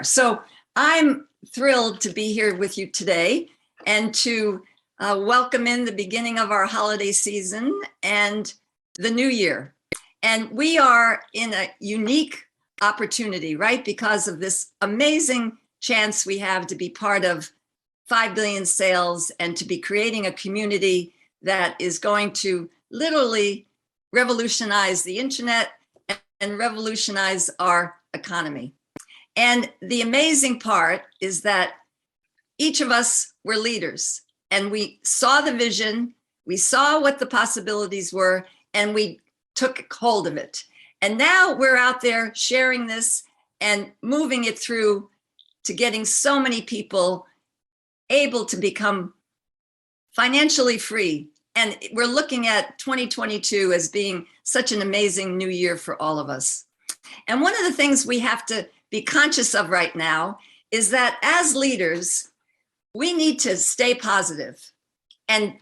So I'm thrilled to be here with you today and to welcome in the beginning of our holiday season and the new year. And we are in a unique opportunity, right? Because of this amazing chance we have to be part of 5 billion sales and to be creating a community that is going to literally revolutionize the internet and revolutionize our economy. And the amazing part is that each of us were leaders and we saw the vision, we saw what the possibilities were, and we took hold of it. And now we're out there sharing this and moving it through to getting so many people able to become financially free. And we're looking at 2022 as being such an amazing new year for all of us. And one of the things we have to be conscious of right now is that as leaders, we need to stay positive and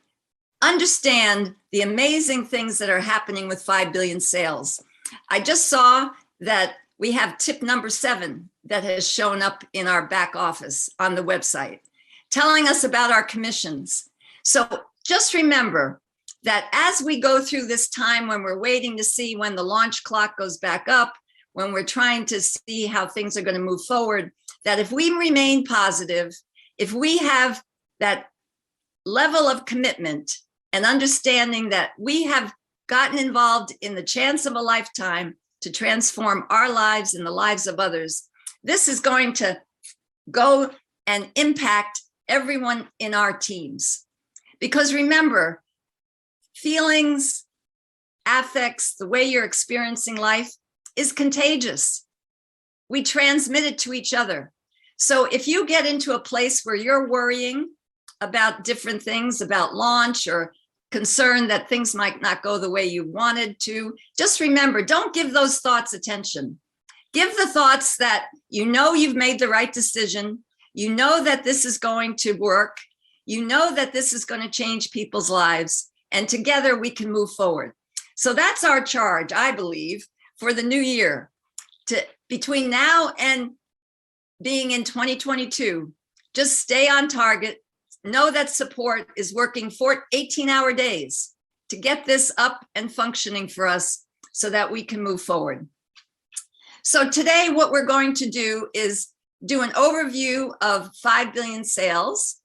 understand the amazing things that are happening with 5 billion sales. I just saw that we have tip number 7 that has shown up in our back office on the website, telling us about our commissions. So just remember that as we go through this time when we're waiting to see when the launch clock goes back up, when we're trying to see how things are going to move forward, that if we remain positive, if we have that level of commitment and understanding that we have gotten involved in the chance of a lifetime to transform our lives and the lives of others, this is going to go and impact everyone in our teams. Because remember, feelings, affects, the way you're experiencing life is contagious. We transmit it to each other. So if you get into a place where you're worrying about different things, about launch or concerned that things might not go the way you wanted to, just remember, don't give those thoughts attention. Give the thoughts that you know you've made the right decision, you know that this is going to work, you know that this is going to change people's lives, and together we can move forward. So that's our charge, I believe, for the new year, to between now and being in 2022, just stay on target. Know that support is working for 18-hour days to get this up and functioning for us so that we can move forward. So today, what we're going to do is do an overview of 5 billion sales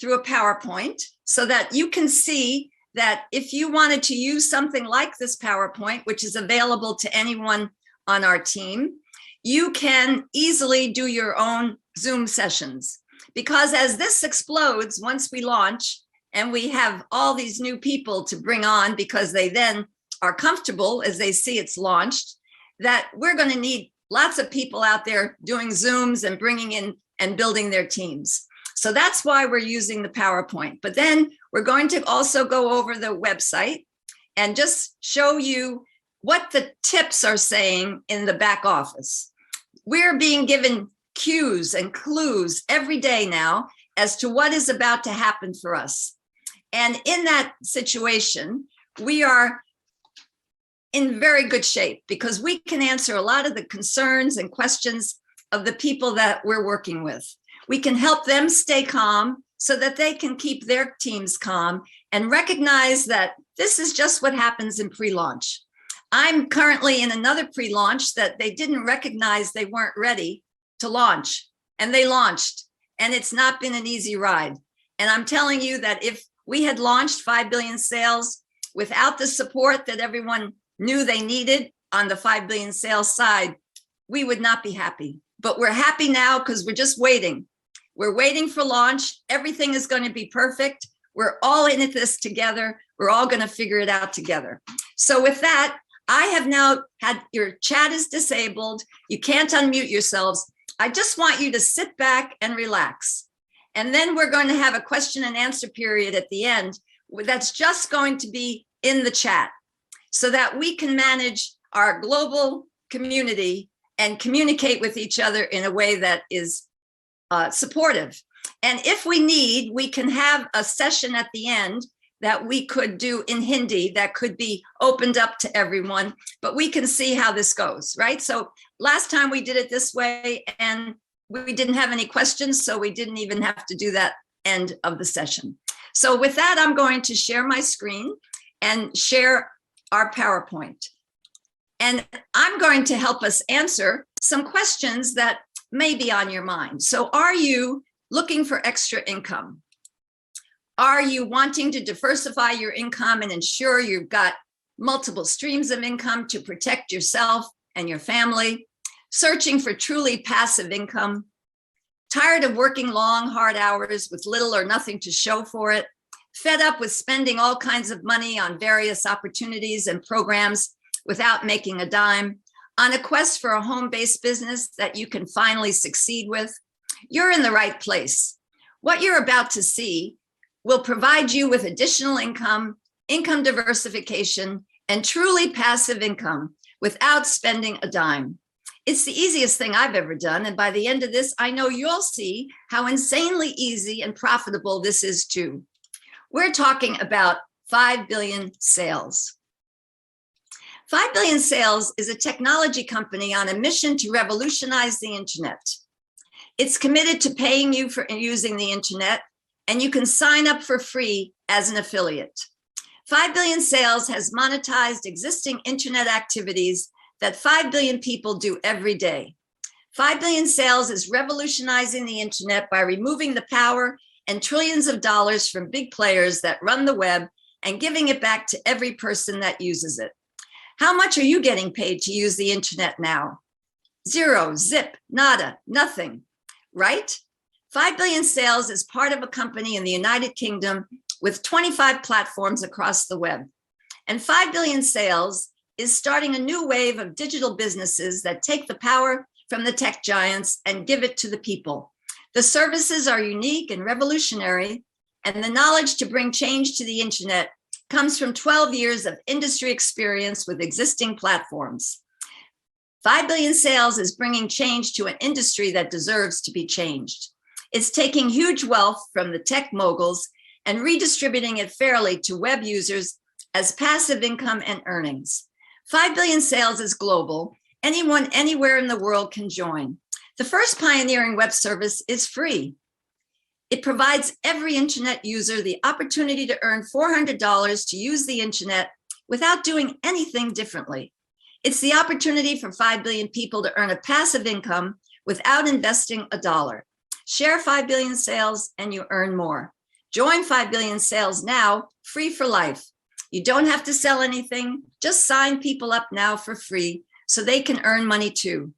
through a PowerPoint so that you can see that if you wanted to use something like this PowerPoint, which is available to anyone on our team, you can easily do your own Zoom sessions. Because as this explodes, once we launch and we have all these new people to bring on because they then are comfortable as they see it's launched, that we're going to need lots of people out there doing Zooms and bringing in and building their teams. So that's why we're using the PowerPoint. But then we're going to also go over the website and just show you what the tips are saying in the back office. We're being given cues and clues every day now as to what is about to happen for us. And in that situation, we are in very good shape because we can answer a lot of the concerns and questions of the people that we're working with. We can help them stay calm so that they can keep their teams calm and recognize that this is just what happens in pre-launch. I'm currently in another pre-launch that they didn't recognize they weren't ready to launch, and they launched, and it's not been an easy ride. And I'm telling you that if we had launched 5 billion sales without the support that everyone knew they needed on the 5 billion sales side, we would not be happy. But we're happy now because we're just waiting. We're waiting for launch. Everything is going to be perfect. We're all in this together. We're all going to figure it out together. So with that, I have now had your chat is disabled. You can't unmute yourselves. I just want you to sit back and relax. And then we're going to have a question and answer period at the end that's just going to be in the chat so that we can manage our global community and communicate with each other in a way that is supportive. And if we need, we can have a session at the end that we could do in Hindi that could be opened up to everyone, but we can see how this goes, right? So last time we did it this way and we didn't have any questions, so we didn't even have to do that end of the session. So with that, I'm going to share my screen and share our PowerPoint. And I'm going to help us answer some questions that may be on your mind. So are you looking for extra income? Are you wanting to diversify your income and ensure you've got multiple streams of income to protect yourself and your family? Searching for truly passive income? Tired of working long, hard hours with little or nothing to show for it? Fed up with spending all kinds of money on various opportunities and programs without making a dime? On a quest for a home-based business that you can finally succeed with? You're in the right place. What you're about to see will provide you with additional income, income diversification, and truly passive income without spending a dime. It's the easiest thing I've ever done, and by the end of this, I know you'll see how insanely easy and profitable this is too. We're talking about 5 billion sales. 5 billion sales is a technology company on a mission to revolutionize the internet. It's committed to paying you for using the internet, and you can sign up for free as an affiliate. 5 billion sales has monetized existing internet activities that 5 billion people do every day. 5 billion sales is revolutionizing the internet by removing the power and trillions of dollars from big players that run the web and giving it back to every person that uses it. How much are you getting paid to use the internet now? Zero, zip, nada, nothing, right? 5 billion sales is part of a company in the United Kingdom with 25 platforms across the web. And 5 billion sales is starting a new wave of digital businesses that take the power from the tech giants and give it to the people. The services are unique and revolutionary, and the knowledge to bring change to the internet comes from 12 years of industry experience with existing platforms. 5 billion sales is bringing change to an industry that deserves to be changed. It's taking huge wealth from the tech moguls and redistributing it fairly to web users as passive income and earnings. 5 billion sales is global. Anyone, anywhere in the world can join. The first pioneering web service is free. It provides every internet user the opportunity to earn $400 to use the internet without doing anything differently. It's the opportunity for 5 billion people to earn a passive income without investing a dollar. Share 5 billion sales and you earn more. Join 5 billion sales now, free for life. You don't have to sell anything, just sign people up now for free so they can earn money too.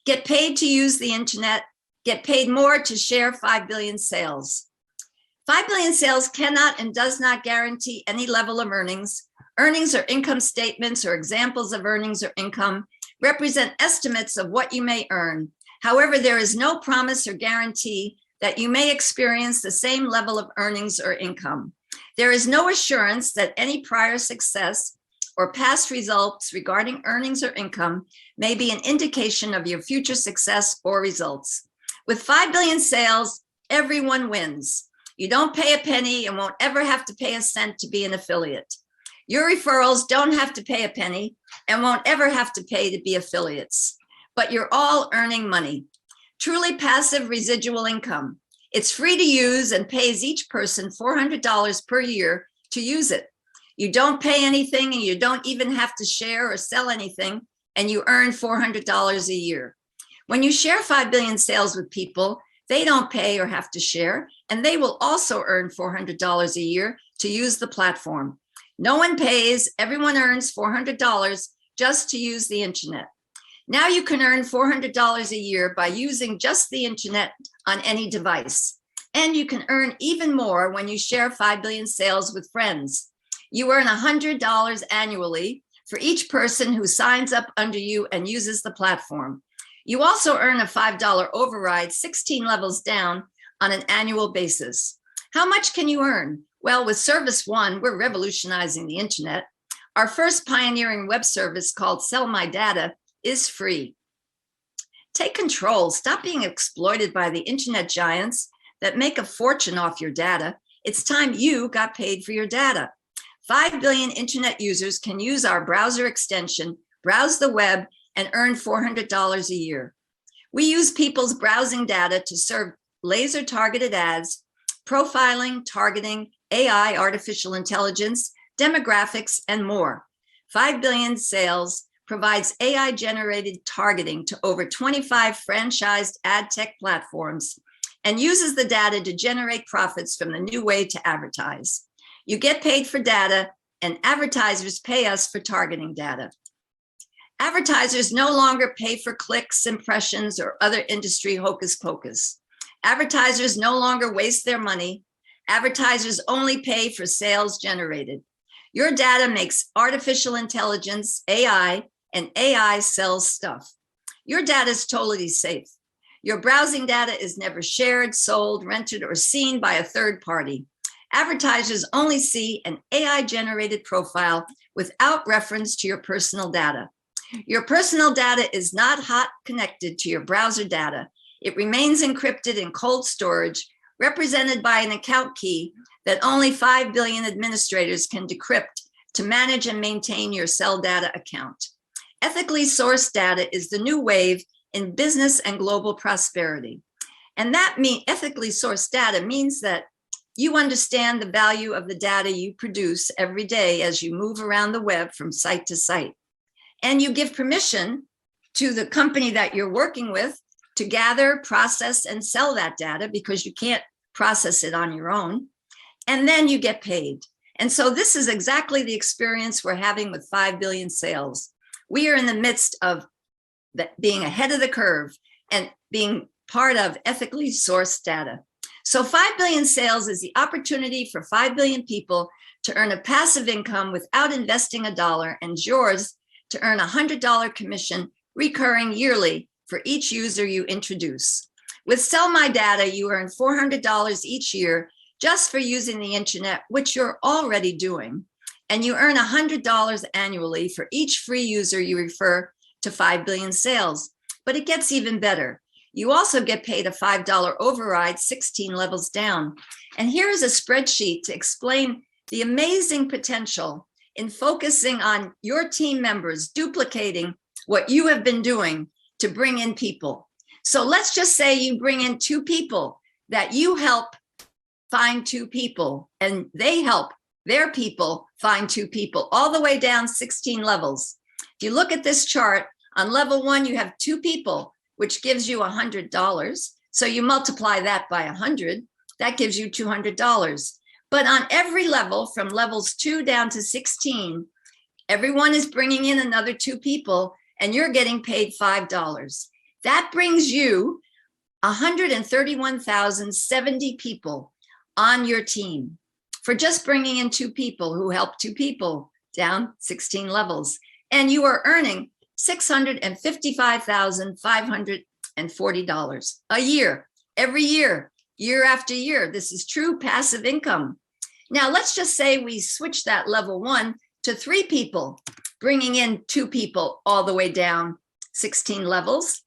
Get paid to use the internet, get paid more to share 5 billion sales. 5 billion sales cannot and does not guarantee any level of earnings. Earnings or income statements or examples of earnings or income represent estimates of what you may earn. However, there is no promise or guarantee that you may experience the same level of earnings or income. There is no assurance that any prior success or past results regarding earnings or income may be an indication of your future success or results. With 5 billion sales, everyone wins. You don't pay a penny and won't ever have to pay a cent to be an affiliate. Your referrals don't have to pay a penny and won't ever have to pay to be affiliates. But you're all earning money. Truly passive residual income. It's free to use and pays each person $400 per year to use it. You don't pay anything and you don't even have to share or sell anything, and you earn $400 a year. When you share 5 billion sales with people, they don't pay or have to share, and they will also earn $400 a year to use the platform. No one pays, everyone earns $400 just to use the internet. Now you can earn $400 a year by using just the internet on any device. And you can earn even more when you share 5 billion sales with friends. You earn $100 annually for each person who signs up under you and uses the platform. You also earn a $5 override 16 levels down on an annual basis. How much can you earn? Well, with Service One, we're revolutionizing the internet. Our first pioneering web service called Sell My Data is free. Take control. Stop being exploited by the internet giants that make a fortune off your data. It's time you got paid for your data. 5 billion internet users can use our browser extension, browse the web, and earn $400 a year. We use people's browsing data to serve laser-targeted ads, profiling, targeting, AI, artificial intelligence, demographics, and more. 5 billion sales provides AI-generated targeting to over 25 franchised ad tech platforms and uses the data to generate profits from the new way to advertise. You get paid for data, and advertisers pay us for targeting data. Advertisers no longer pay for clicks, impressions, or other industry hocus pocus. Advertisers no longer waste their money. Advertisers only pay for sales generated. Your data makes artificial intelligence, AI, and AI sells stuff. Your data is totally safe. Your browsing data is never shared, sold, rented, or seen by a third party. Advertisers only see an AI-generated profile without reference to your personal data. Your personal data is not hot connected to your browser data. It remains encrypted in cold storage, represented by an account key that only 5 billion administrators can decrypt to manage and maintain your cell data account. Ethically sourced data is the new wave in business and global prosperity. And that means ethically sourced data means that you understand the value of the data you produce every day as you move around the web from site to site. And you give permission to the company that you're working with to gather, process, and sell that data because you can't process it on your own. And then you get paid. And so this is exactly the experience we're having with 5 billion sales. We are in the midst of being ahead of the curve and being part of ethically sourced data. So 5 billion sales is the opportunity for 5 billion people to earn a passive income without investing a dollar, and yours to earn a $100 commission recurring yearly for each user you introduce. With Sell My Data, you earn $400 each year just for using the internet, which you're already doing. And you earn $100 annually for each free user you refer to 5 billion sales. But it gets even better. You also get paid a $5 override 16 levels down. And here is a spreadsheet to explain the amazing potential in focusing on your team members, duplicating what you have been doing to bring in people. So let's just say you bring in 2 people, that you help find 2 people, and they help their people find 2 people, all the way down 16 levels. If you look at this chart, on level 1, you have 2 people, which gives you $100. So you multiply that by 100, that gives you $200. But on every level, from levels 2 down to 16, everyone is bringing in another 2 people, and you're getting paid $5. That brings you 131,070 people on your team for just bringing in 2 people who help 2 people down 16 levels. And you are earning $655,540 a year, every year, year after year. This is true passive income. Now, let's just say we switch that level 1 to 3 people, bringing in 2 people all the way down 16 levels.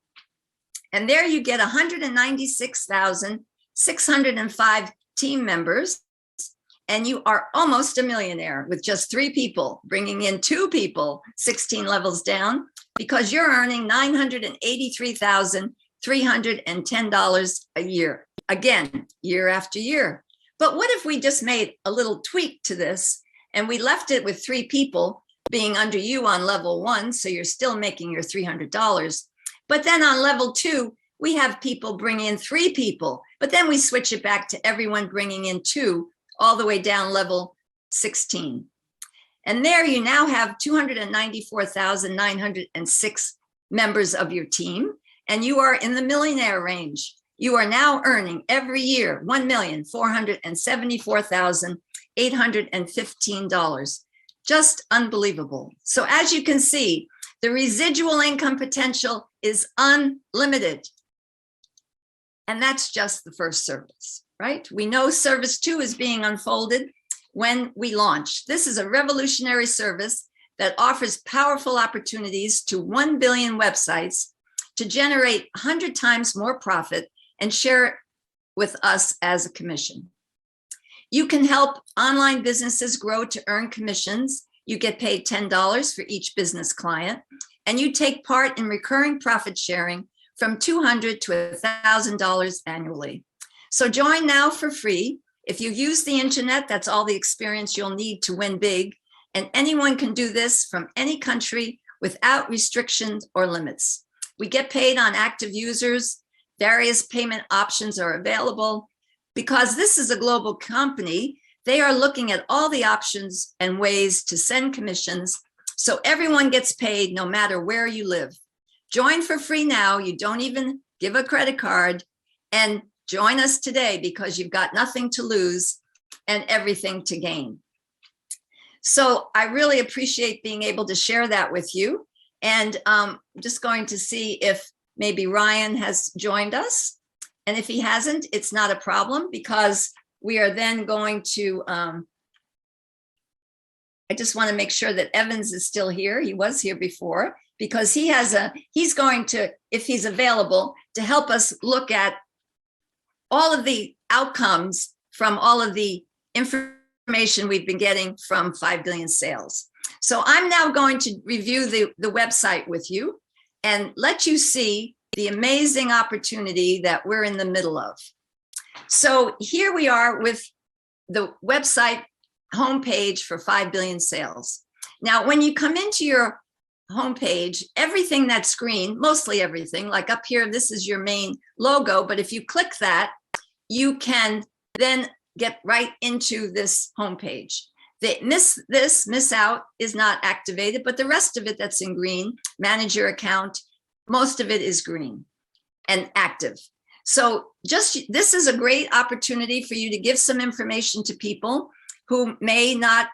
And there you get 196,605 team members, and you are almost a millionaire with just 3 people, bringing in 2 people 16 levels down, because you're earning $983,310 a year, again, year after year. But what if we just made a little tweak to this and we left it with 3 people being under you on level 1, so you're still making your $300. But then on level 2, we have people bring in 3 people, but then we switch it back to everyone bringing in 2 all the way down level 16. And there you now have 294,906 members of your team, and you are in the millionaire range. You are now earning every year $1,474,815. Just unbelievable. So as you can see, the residual income potential is unlimited. And that's just the first service, right? We know service 2 is being unfolded when we launch. This is a revolutionary service that offers powerful opportunities to 1 billion websites to generate 100 times more profit and share it with us as a commission. You can help online businesses grow to earn commissions. You get paid $10 for each business client, and you take part in recurring profit sharing from $200 to $1,000 annually. So join now for free. If you use the internet, that's all the experience you'll need to win big. And anyone can do this from any country without restrictions or limits. We get paid on active users. Various payment options are available. Because this is a global company, they are looking at all the options and ways to send commissions so everyone gets paid no matter where you live. Join for free now. You don't even give a credit card, and join us today because you've got nothing to lose and everything to gain. So I really appreciate being able to share that with you. And I'm just going to see if maybe Ryan has joined us. And if he hasn't, it's not a problem because we are then going to, I just want to make sure that Evans is still here. He was here before because he's going to, if he's available, to help us look at all of the outcomes from all of the information we've been getting from 5 billion sales. So I'm now going to review the website with you and let you see the amazing opportunity that we're in the middle of. So here we are with the website homepage for 5 billion sales. Now, when you come into your homepage, everything that's green, mostly everything, like up here, this is your main logo, but if you click that, you can then get right into this homepage. The miss out is not activated, but the rest of it that's in green, manage your account, most of it is green and active. So this is a great opportunity for you to give some information to people who may not,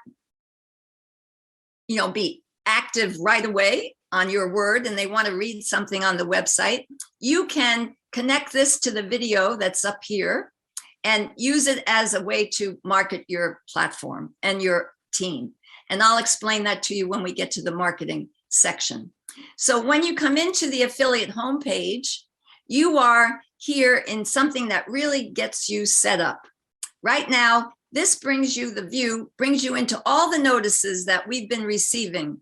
be active right away on your word and they want to read something on the website. You can connect this to the video that's up here and use it as a way to market your platform and your team. And I'll explain that to you when we get to the marketing section. So when you come into the affiliate homepage, you are here in something that really gets you set up. Right now, this brings you into all the notices that we've been receiving.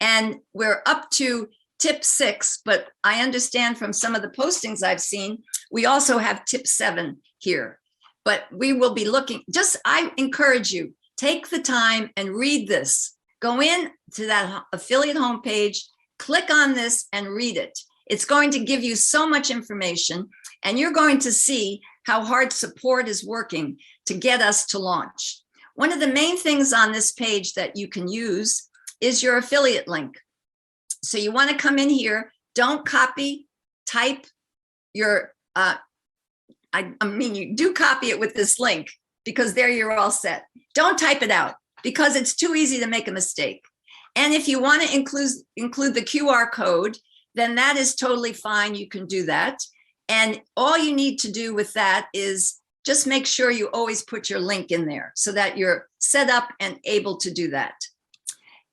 And we're up to tip 6, but I understand from some of the postings I've seen, we also have tip 7 here. But we will be looking, I encourage you, take the time and read this. Go in to that affiliate homepage, click on this and read it. It's going to give you so much information and you're going to see how hard support is working to get us to launch. One of the main things on this page that you can use is your affiliate link. So you want to come in here, don't copy, type your, you do copy it with this link because there you're all set. Don't type it out because it's too easy to make a mistake. And if you want to include the QR code, then that is totally fine. You can do that. And all you need to do with that is just make sure you always put your link in there so that you're set up and able to do that.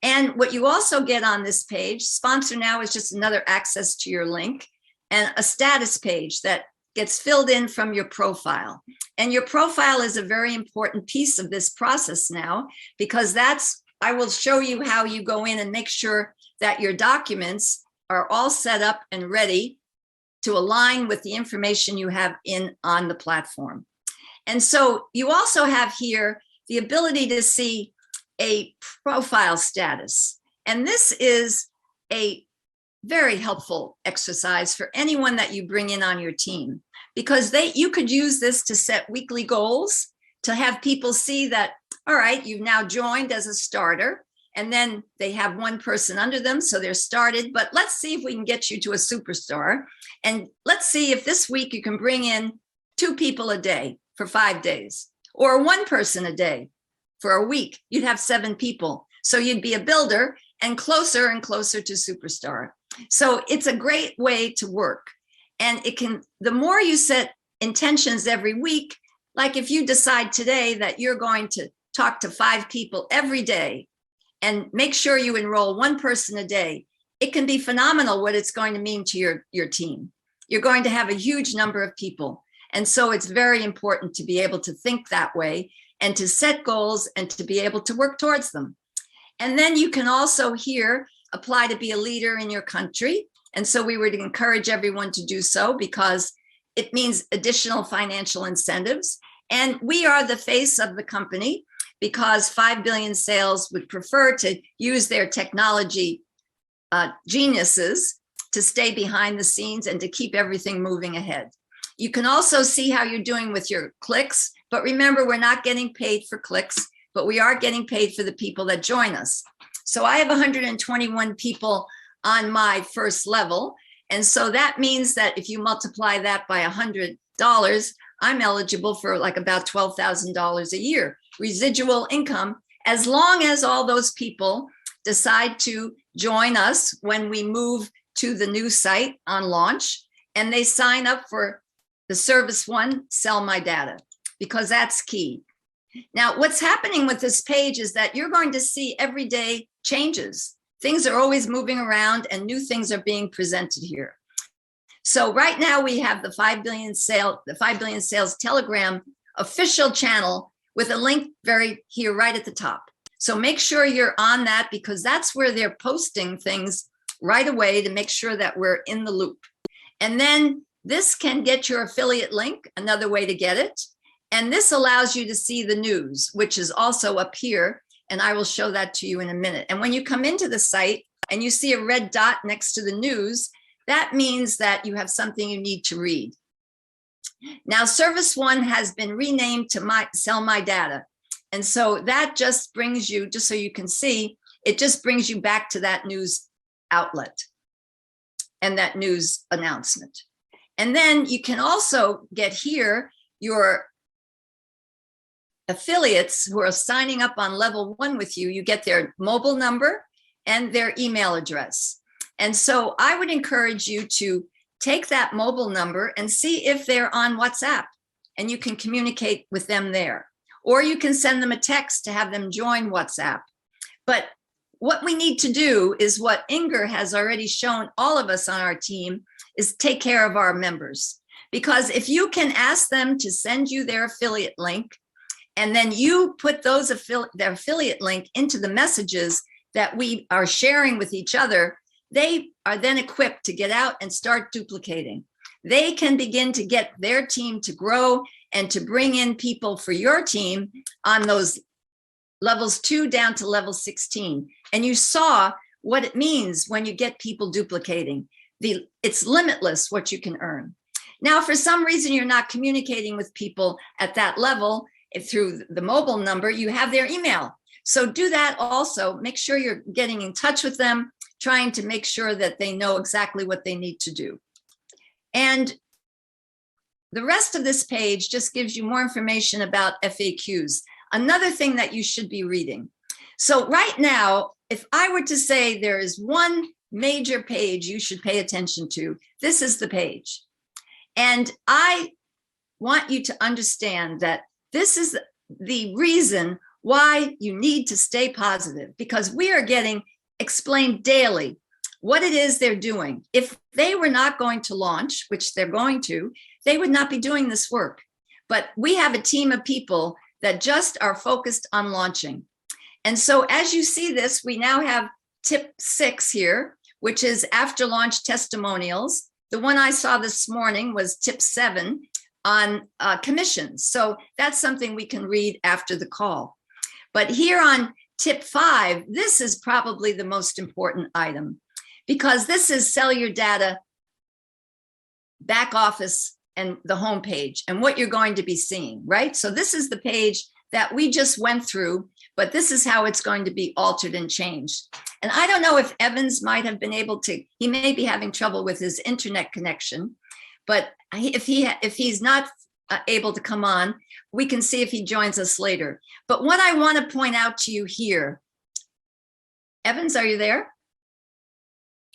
And what you also get on this page, sponsor now is just another access to your link and a status page that gets filled in from your profile. And your profile is a very important piece of this process now, because I will show you how you go in and make sure that your documents are all set up and ready to align with the information you have on the platform. And so you also have here the ability to see a profile status. And this is a very helpful exercise for anyone that you bring in on your team, because you could use this to set weekly goals, to have people see that, all right, you've now joined as a starter, and then they have one person under them, so they're started, but let's see if we can get you to a superstar. And let's see if this week you can bring in 2 people a day for 5 days, or 1 person a day for a week. You'd have 7 people. So you'd be a builder and closer to superstar. So it's a great way to work. And the more you set intentions every week, like if you decide today that you're going to talk to 5 people every day and make sure you enroll 1 person a day, it can be phenomenal what it's going to mean to your team. You're going to have a huge number of people. And so it's very important to be able to think that way and to set goals and to be able to work towards them. And then you can also here apply to be a leader in your country. And so we would encourage everyone to do so because it means additional financial incentives. And we are the face of the company because 5 billion sales would prefer to use their technology geniuses to stay behind the scenes and to keep everything moving ahead. You can also see how you're doing with your clicks, but remember, we're not getting paid for clicks, but we are getting paid for the people that join us. So I have 121 people on my first level. And so that means that if you multiply that by $100, I'm eligible for like about $12,000 a year residual income, as long as all those people decide to join us when we move to the new site on launch and they sign up for the service one, sell my data, because that's key. Now, what's happening with this page is that you're going to see everyday changes. Things are always moving around and new things are being presented here. So right now we have the 5 billion sales Telegram official channel with a link here right at the top. So make sure you're on that because that's where they're posting things right away to make sure that we're in the loop. And then this can get your affiliate link, another way to get it. And this allows you to see the news, which is also up here. And I will show that to you in a minute. And when you come into the site and you see a red dot next to the news, that means that you have something you need to read. Now, Service One has been renamed to Sell My Data. And so that just brings you, just so you can see, it just brings you back to that news outlet and that news announcement. And then you can also get here your affiliates who are signing up on level one with you. You get their mobile number and their email address. And so I would encourage you to take that mobile number and see if they're on WhatsApp and you can communicate with them there. Or you can send them a text to have them join WhatsApp. But what we need to do is what Inger has already shown all of us on our team is take care of our members. Because if you can ask them to send you their affiliate link, and then you put their affiliate link into the messages that we are sharing with each other, they are then equipped to get out and start duplicating. They can begin to get their team to grow and to bring in people for your team on those levels 2 down to level 16. And you saw what it means when you get people duplicating. It's limitless what you can earn. Now, for some reason, you're not communicating with people at that level through the mobile number, you have their email. So do that also. Make sure you're getting in touch with them, trying to make sure that they know exactly what they need to do. And the rest of this page just gives you more information about FAQs. Another thing that you should be reading. So right now, if I were to say there is one major page you should pay attention to, this is the page. And I want you to understand that this is the reason why you need to stay positive, because we are getting explained daily what it is they're doing. If they were not going to launch, which they're going to, they would not be doing this work. But we have a team of people that just are focused on launching. And so as you see this, we now have tip 6 here, which is after launch testimonials. The one I saw this morning was tip 7 on commissions. So that's something we can read after the call. But here on tip 5, this is probably the most important item, because this is sell your data, back office, and the home page, and what you're going to be seeing, right? So this is the page that we just went through, but this is how it's going to be altered and changed. And I don't know if Evans might have been able to, he may be having trouble with his internet connection, but if he's not able to come on, we can see if he joins us later. But what I want to point out to you here, Evans, are you there?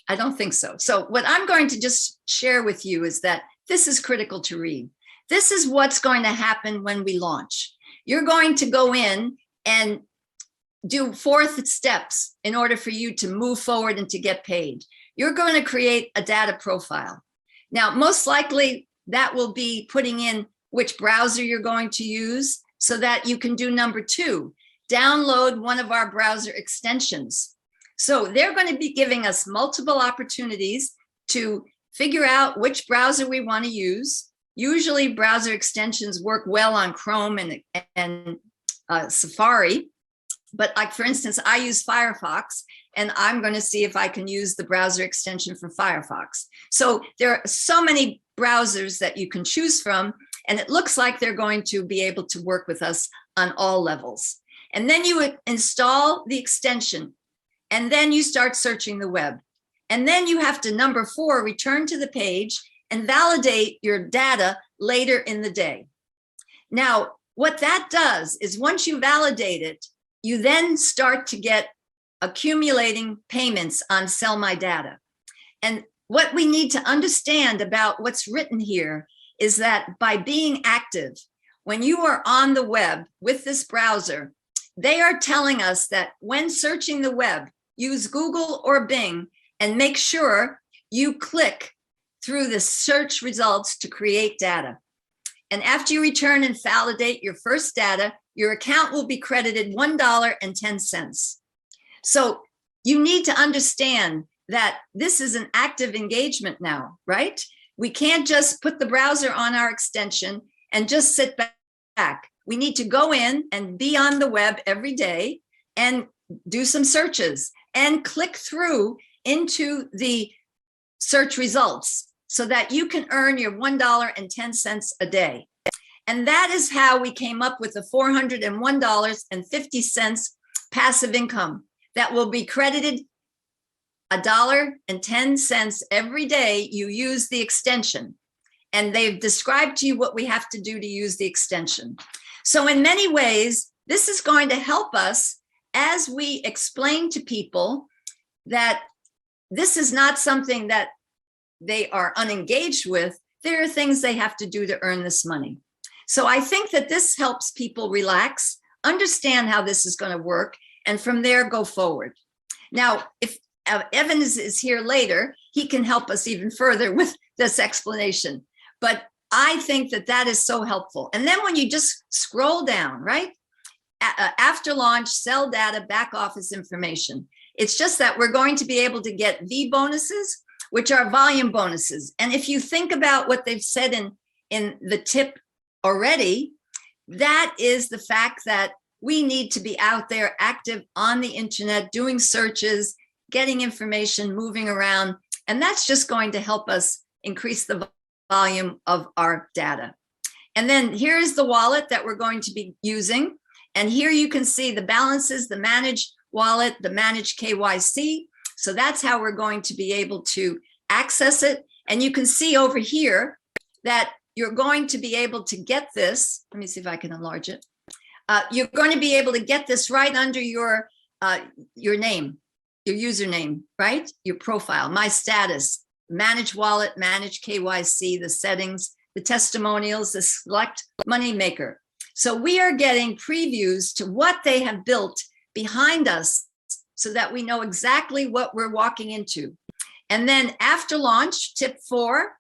I don't think so. So what I'm going to just share with you is that this is critical to read. This is what's going to happen when we launch. You're going to go in and do 4 steps in order for you to move forward and to get paid. You're going to create a data profile. Now, most likely that will be putting in which browser you're going to use so that you can do number 2, download one of our browser extensions. So they're going to be giving us multiple opportunities to figure out which browser we want to use. Usually browser extensions work well on Chrome and Safari. But like, for instance, I use Firefox, and I'm going to see if I can use the browser extension for Firefox. So there are so many browsers that you can choose from, and it looks like they're going to be able to work with us on all levels. And then you would install the extension, and then you start searching the web. And then you have to, number 4, return to the page and validate your data later in the day. Now, what that does is once you validate it, you then start to get accumulating payments on Sell My Data. And what we need to understand about what's written here is that by being active, when you are on the web with this browser, they are telling us that when searching the web, use Google or Bing and make sure you click through the search results to create data. And after you return and validate your first data, your account will be credited $1.10. So you need to understand that this is an active engagement now, right? We can't just put the browser on our extension and just sit back. We need to go in and be on the web every day and do some searches and click through into the search results so that you can earn your $1.10 a day. And that is how we came up with the $401.50 passive income that will be credited $1.10 every day you use the extension. And they've described to you what we have to do to use the extension. So in many ways, this is going to help us as we explain to people that this is not something that they are unengaged with. There are things they have to do to earn this money. So I think that this helps people relax, understand how this is going to work, and from there go forward. Now, if Evan is here later, he can help us even further with this explanation. But I think that that is so helpful. And then when you just scroll down, right? After launch, sell data, back office information. It's just that we're going to be able to get V bonuses, which are volume bonuses. And if you think about what they've said in the tip already, that is the fact that we need to be out there active on the internet, doing searches, getting information, moving around. And that's just going to help us increase the volume of our data. And then here's the wallet that we're going to be using. And here you can see the balances, the managed wallet, the managed KYC. So that's how we're going to be able to access it. And you can see over here that you're going to be able to get this. Let me see if I can enlarge it. You're going to be able to get this right under your name, your username, right? Your profile, my status, manage wallet, manage KYC, the settings, the testimonials, the select money maker. So we are getting previews to what they have built behind us so that we know exactly what we're walking into. And then after launch, tip 4,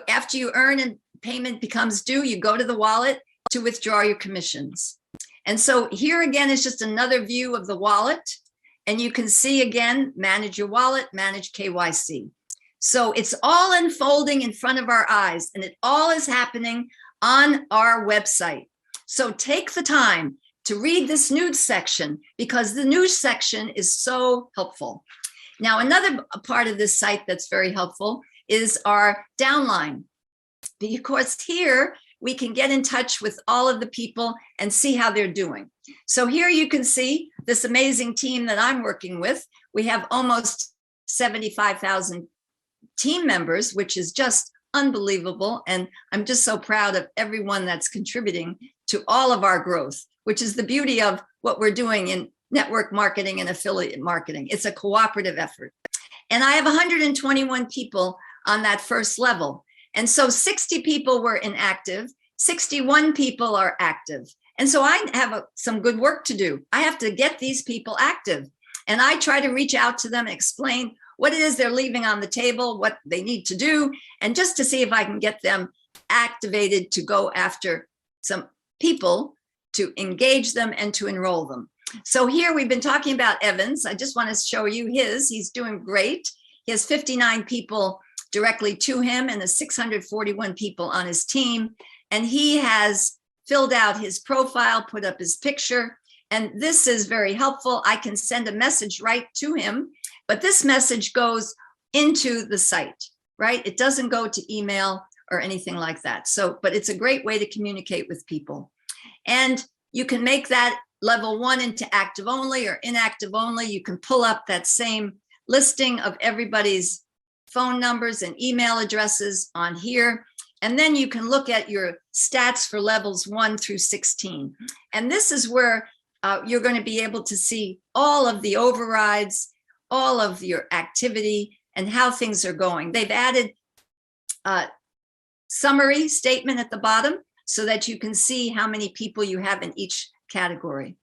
after you earn and payment becomes due, you go to the wallet to withdraw your commissions. And so here again is just another view of the wallet. And you can see again, manage your wallet, manage KYC. So it's all unfolding in front of our eyes, and it all is happening on our website. So take the time to read this news section because the news section is so helpful. Now, another part of this site that's very helpful is our downline. Because here we can get in touch with all of the people and see how they're doing. So here you can see this amazing team that I'm working with. We have almost 75,000 team members, which is just unbelievable. And I'm just so proud of everyone that's contributing to all of our growth, which is the beauty of what we're doing in network marketing and affiliate marketing. It's a cooperative effort. And I have 121 people on that first level. And so 60 people were inactive, 61 people are active. And so I have some good work to do. I have to get these people active. And I try to reach out to them and explain what it is they're leaving on the table, what they need to do, and just to see if I can get them activated to go after some people, to engage them and to enroll them. So here we've been talking about Evans. I just want to show you his. He's doing great. He has 59 people directly to him and the 641 people on his team. And he has filled out his profile, put up his picture. And this is very helpful. I can send a message right to him, but this message goes into the site, right? It doesn't go to email or anything like that. So, but it's a great way to communicate with people. And you can make that level 1 into active only or inactive only. You can pull up that same listing of everybody's phone numbers and email addresses on here. And then you can look at your stats for levels 1 through 16. And this is where you're going to be able to see all of the overrides, all of your activity, and how things are going. They've added a summary statement at the bottom so that you can see how many people you have in each category.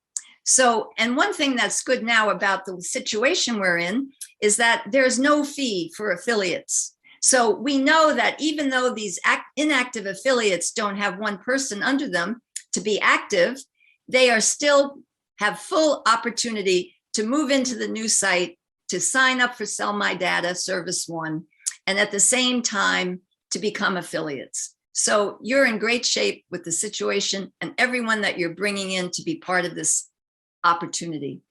So, and one thing that's good now about the situation we're in is that there's no fee for affiliates. So we know that even though these inactive affiliates don't have one person under them to be active, they are still have full opportunity to move into the new site, to sign up for Sell My Data Service 1, and at the same time to become affiliates. So you're in great shape with the situation and everyone that you're bringing in to be part of this opportunity.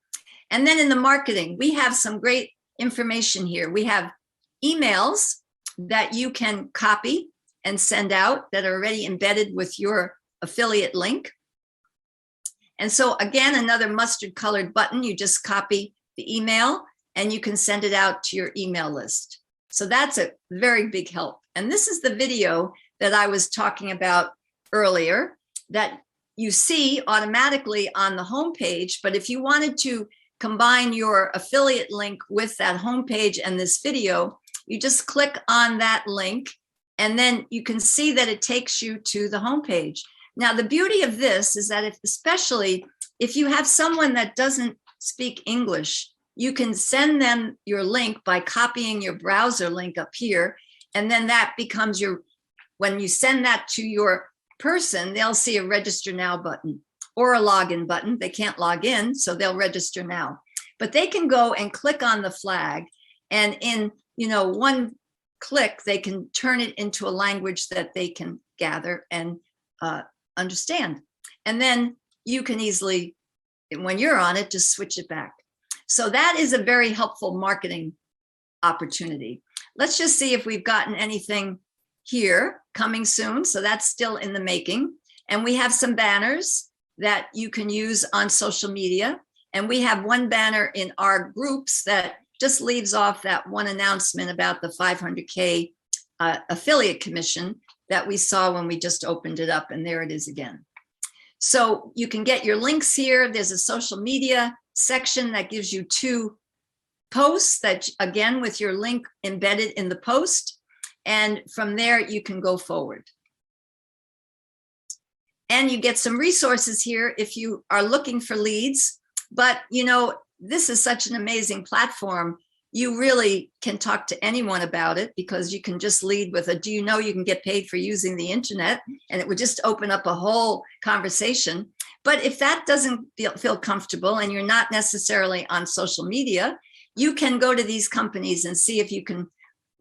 And then in the marketing, we have some great information here. We have emails that you can copy and send out that are already embedded with your affiliate link. And so again, another mustard colored button, you just copy the email and you can send it out to your email list. So that's a very big help. And this is the video that I was talking about earlier that you see automatically on the homepage. But if you wanted to combine your affiliate link with that homepage and this video, you just click on that link and then you can see that it takes you to the homepage. Now, the beauty of this is that especially if you have someone that doesn't speak English, you can send them your link by copying your browser link up here. And then that becomes when you send that to your person, they'll see a register now button or a login button. They can't log in, so they'll register now. But they can go and click on the flag, and in one click, they can turn it into a language that they can gather and understand. And then you can easily, when you're on it, just switch it back. So that is a very helpful marketing opportunity. Let's just see if we've gotten anything here coming soon. So that's still in the making. And we have some banners that you can use on social media. And we have one banner in our groups that just leaves off that one announcement about the 500K affiliate commission that we saw when we just opened it up. And there it is again. So you can get your links here. There's a social media section that gives you 2 posts that, again, with your link embedded in the post. And from there, you can go forward. And you get some resources here if you are looking for leads. But, this is such an amazing platform. You really can talk to anyone about it because you can just lead with a, do you know you can get paid for using the internet? And it would just open up a whole conversation. But if that doesn't feel comfortable and you're not necessarily on social media, you can go to these companies and see if you can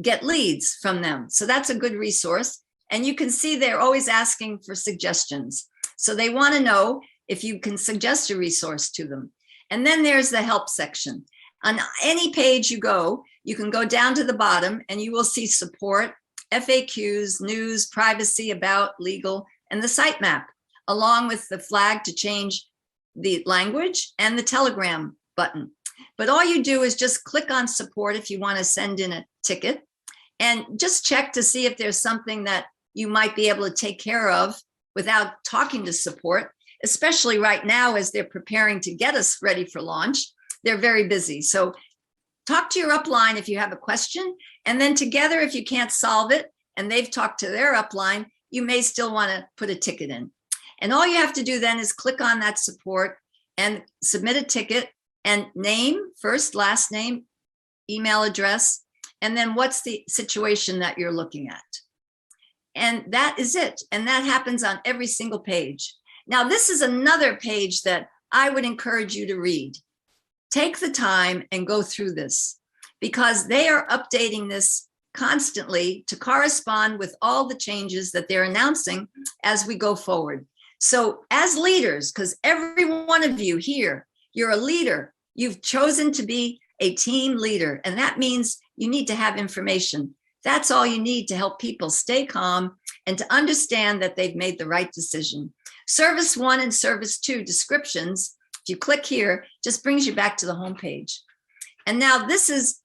get leads from them. So that's a good resource. And you can see they're always asking for suggestions. So they want to know if you can suggest a resource to them. And then there's the help section. On any page you can go down to the bottom and you will see support, FAQs, news, privacy, about, legal, and the sitemap, along with the flag to change the language and the Telegram button. But all you do is just click on support if you want to send in a ticket and just check to see if there's something that you might be able to take care of without talking to support, especially right now as they're preparing to get us ready for launch. They're very busy. So talk to your upline if you have a question, and then together, if you can't solve it and they've talked to their upline, you may still want to put a ticket in. And all you have to do then is click on that support and submit a ticket and name, first, last name, email address, and then what's the situation that you're looking at. And that is it. And that happens on every single page. Now, this is another page that I would encourage you to read. Take the time and go through this because they are updating this constantly to correspond with all the changes that they're announcing as we go forward. So as leaders, because every one of you here, you're a leader, you've chosen to be a team leader, and that means you need to have information. That's all you need to help people stay calm and to understand that they've made the right decision. Service 1 and Service 2 descriptions, if you click here, just brings you back to the homepage. And now this is,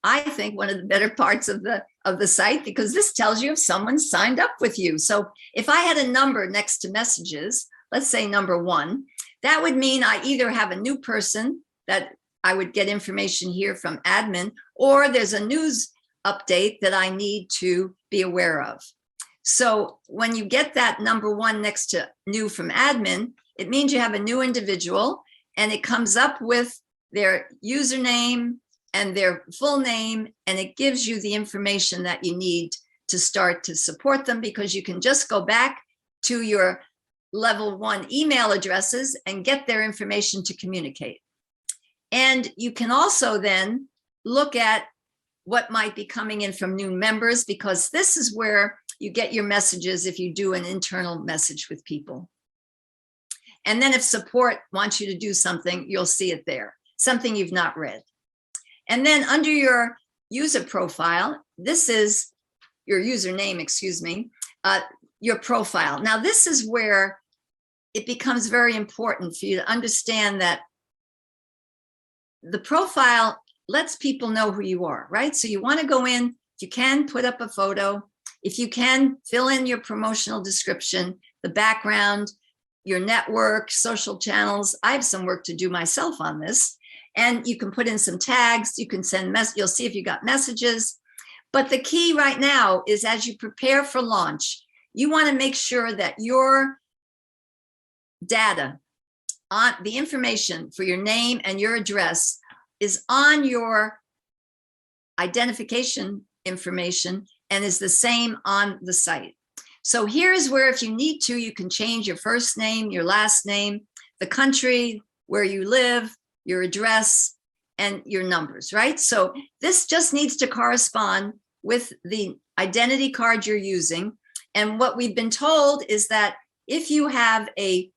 I think, one of the better parts of the site, because this tells you if someone signed up with you. So if I had a number next to messages, let's say number 1, that would mean I either have a new person that I would get information here from admin, or there's a news update that I need to be aware of. So when you get that number 1 next to new from admin, it means you have a new individual, and it comes up with their username and their full name, and it gives you the information that you need to start to support them, because you can just go back to your level 1 email addresses and get their information to communicate. And you can also then look at what might be coming in from new members, because this is where you get your messages if you do an internal message with people. And then if support wants you to do something, you'll see it there, something you've not read. And then under your user profile, this is your username, excuse me, your profile. Now, this is where it becomes very important for you to understand that the profile lets people know who you are, right? So you want to go in, if you can, put up a photo. If you can, fill in your promotional description, the background, your network, social channels. I have some work to do myself on this. And you can put in some tags, you can send messages, you'll see if you got messages. But the key right now is, as you prepare for launch, you want to make sure that your data, on the information for your name and your address, is on your identification information and is the same on the site. So here's where, if you need to, you can change your first name, your last name, the country where you live, your address, and your numbers, right? So this just needs to correspond with the identity card you're using. And what we've been told is that if you have a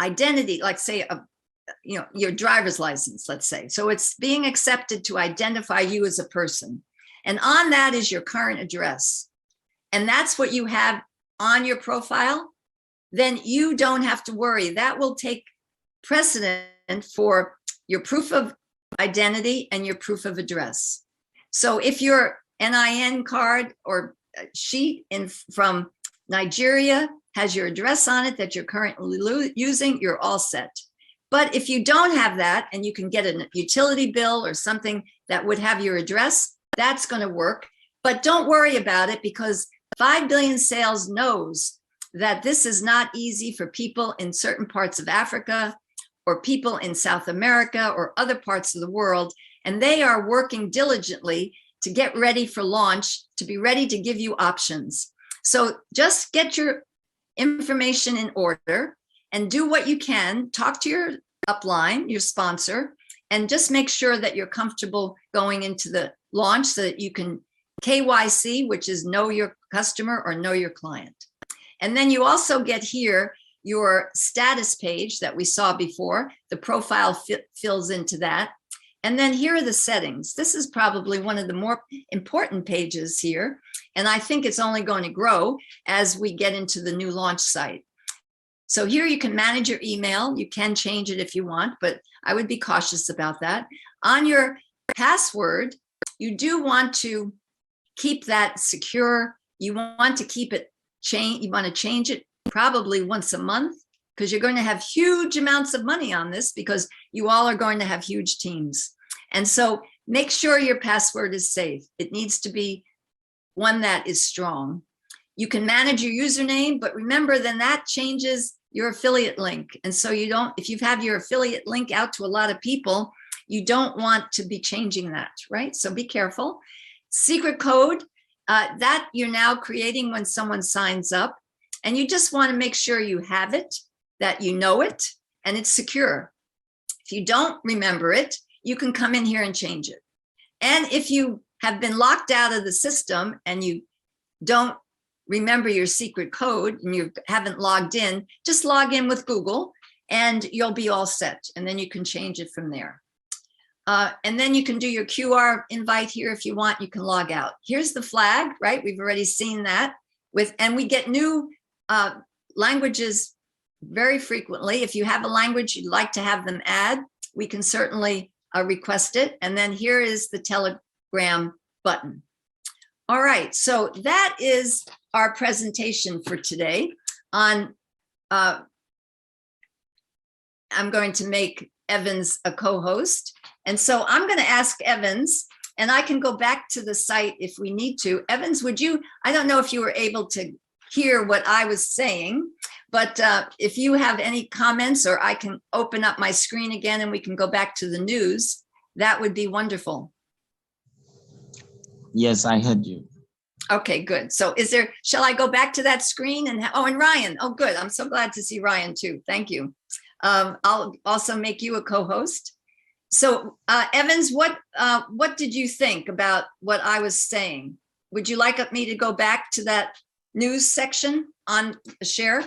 identity, like say, your driver's license, let's say, so it's being accepted to identify you as a person. And on that is your current address. And that's what you have on your profile. Then you don't have to worry. That will take precedent for your proof of identity and your proof of address. So if your NIN card or sheet from Nigeria has your address on it that you're currently using, you're all set. But if you don't have that, and you can get a utility bill or something that would have your address, that's going to work. But don't worry about it, because 5 Billion Sales knows that this is not easy for people in certain parts of Africa or people in South America or other parts of the world. And they are working diligently to get ready for launch, to be ready to give you options. So just get your information in order and do what you can. Talk to your upline, your sponsor, and just make sure that you're comfortable going into the launch so that you can KYC, which is know your customer or know your client. And then you also get here your status page that we saw before. The profile fills into that. And then here are the settings. This is probably one of the more important pages here. And I think it's only going to grow as we get into the new launch site. So here you can manage your email. You can change it if you want, but I would be cautious about that. On your password, you do want to keep that secure. You want to keep it you want to change it probably once a month, because you're going to have huge amounts of money on this, because you all are going to have huge teams. And so make sure your password is safe. It needs to be one that is strong. You can manage your username, but remember, then that changes your affiliate link. And so you don't, if you've had your affiliate link out to a lot of people, you don't want to be changing that, right? So be careful. Secret code, that you're now creating when someone signs up. And you just want to make sure you have it, that you know it, and it's secure. If you don't remember it, you can come in here and change it. And if you have been locked out of the system and you don't remember your secret code and you haven't logged in, just log in with Google and you'll be all set. And then you can change it from there. And then you can do your QR invite here if you want. You can log out. Here's the flag, right? We've already seen that. And we get new languages very frequently. If you have a language you'd like to have them add, we can certainly request it. And then here is the Telegram button. All right, so that is our presentation for today on, I'm going to make Evans a co-host. And so I'm going to ask Evans, and I can go back to the site if we need to. Evans, would you, I don't know if you were able to hear what I was saying, but if you have any comments, or I can open up my screen again and we can go back to the news, that would be wonderful. Yes, I heard you. Okay, good. So shall I go back to that screen? And and Ryan, oh, good. I'm so glad to see Ryan too. Thank you. I'll also make you a co-host. So Evans, what did you think about what I was saying? Would you like me to go back to that news section on share?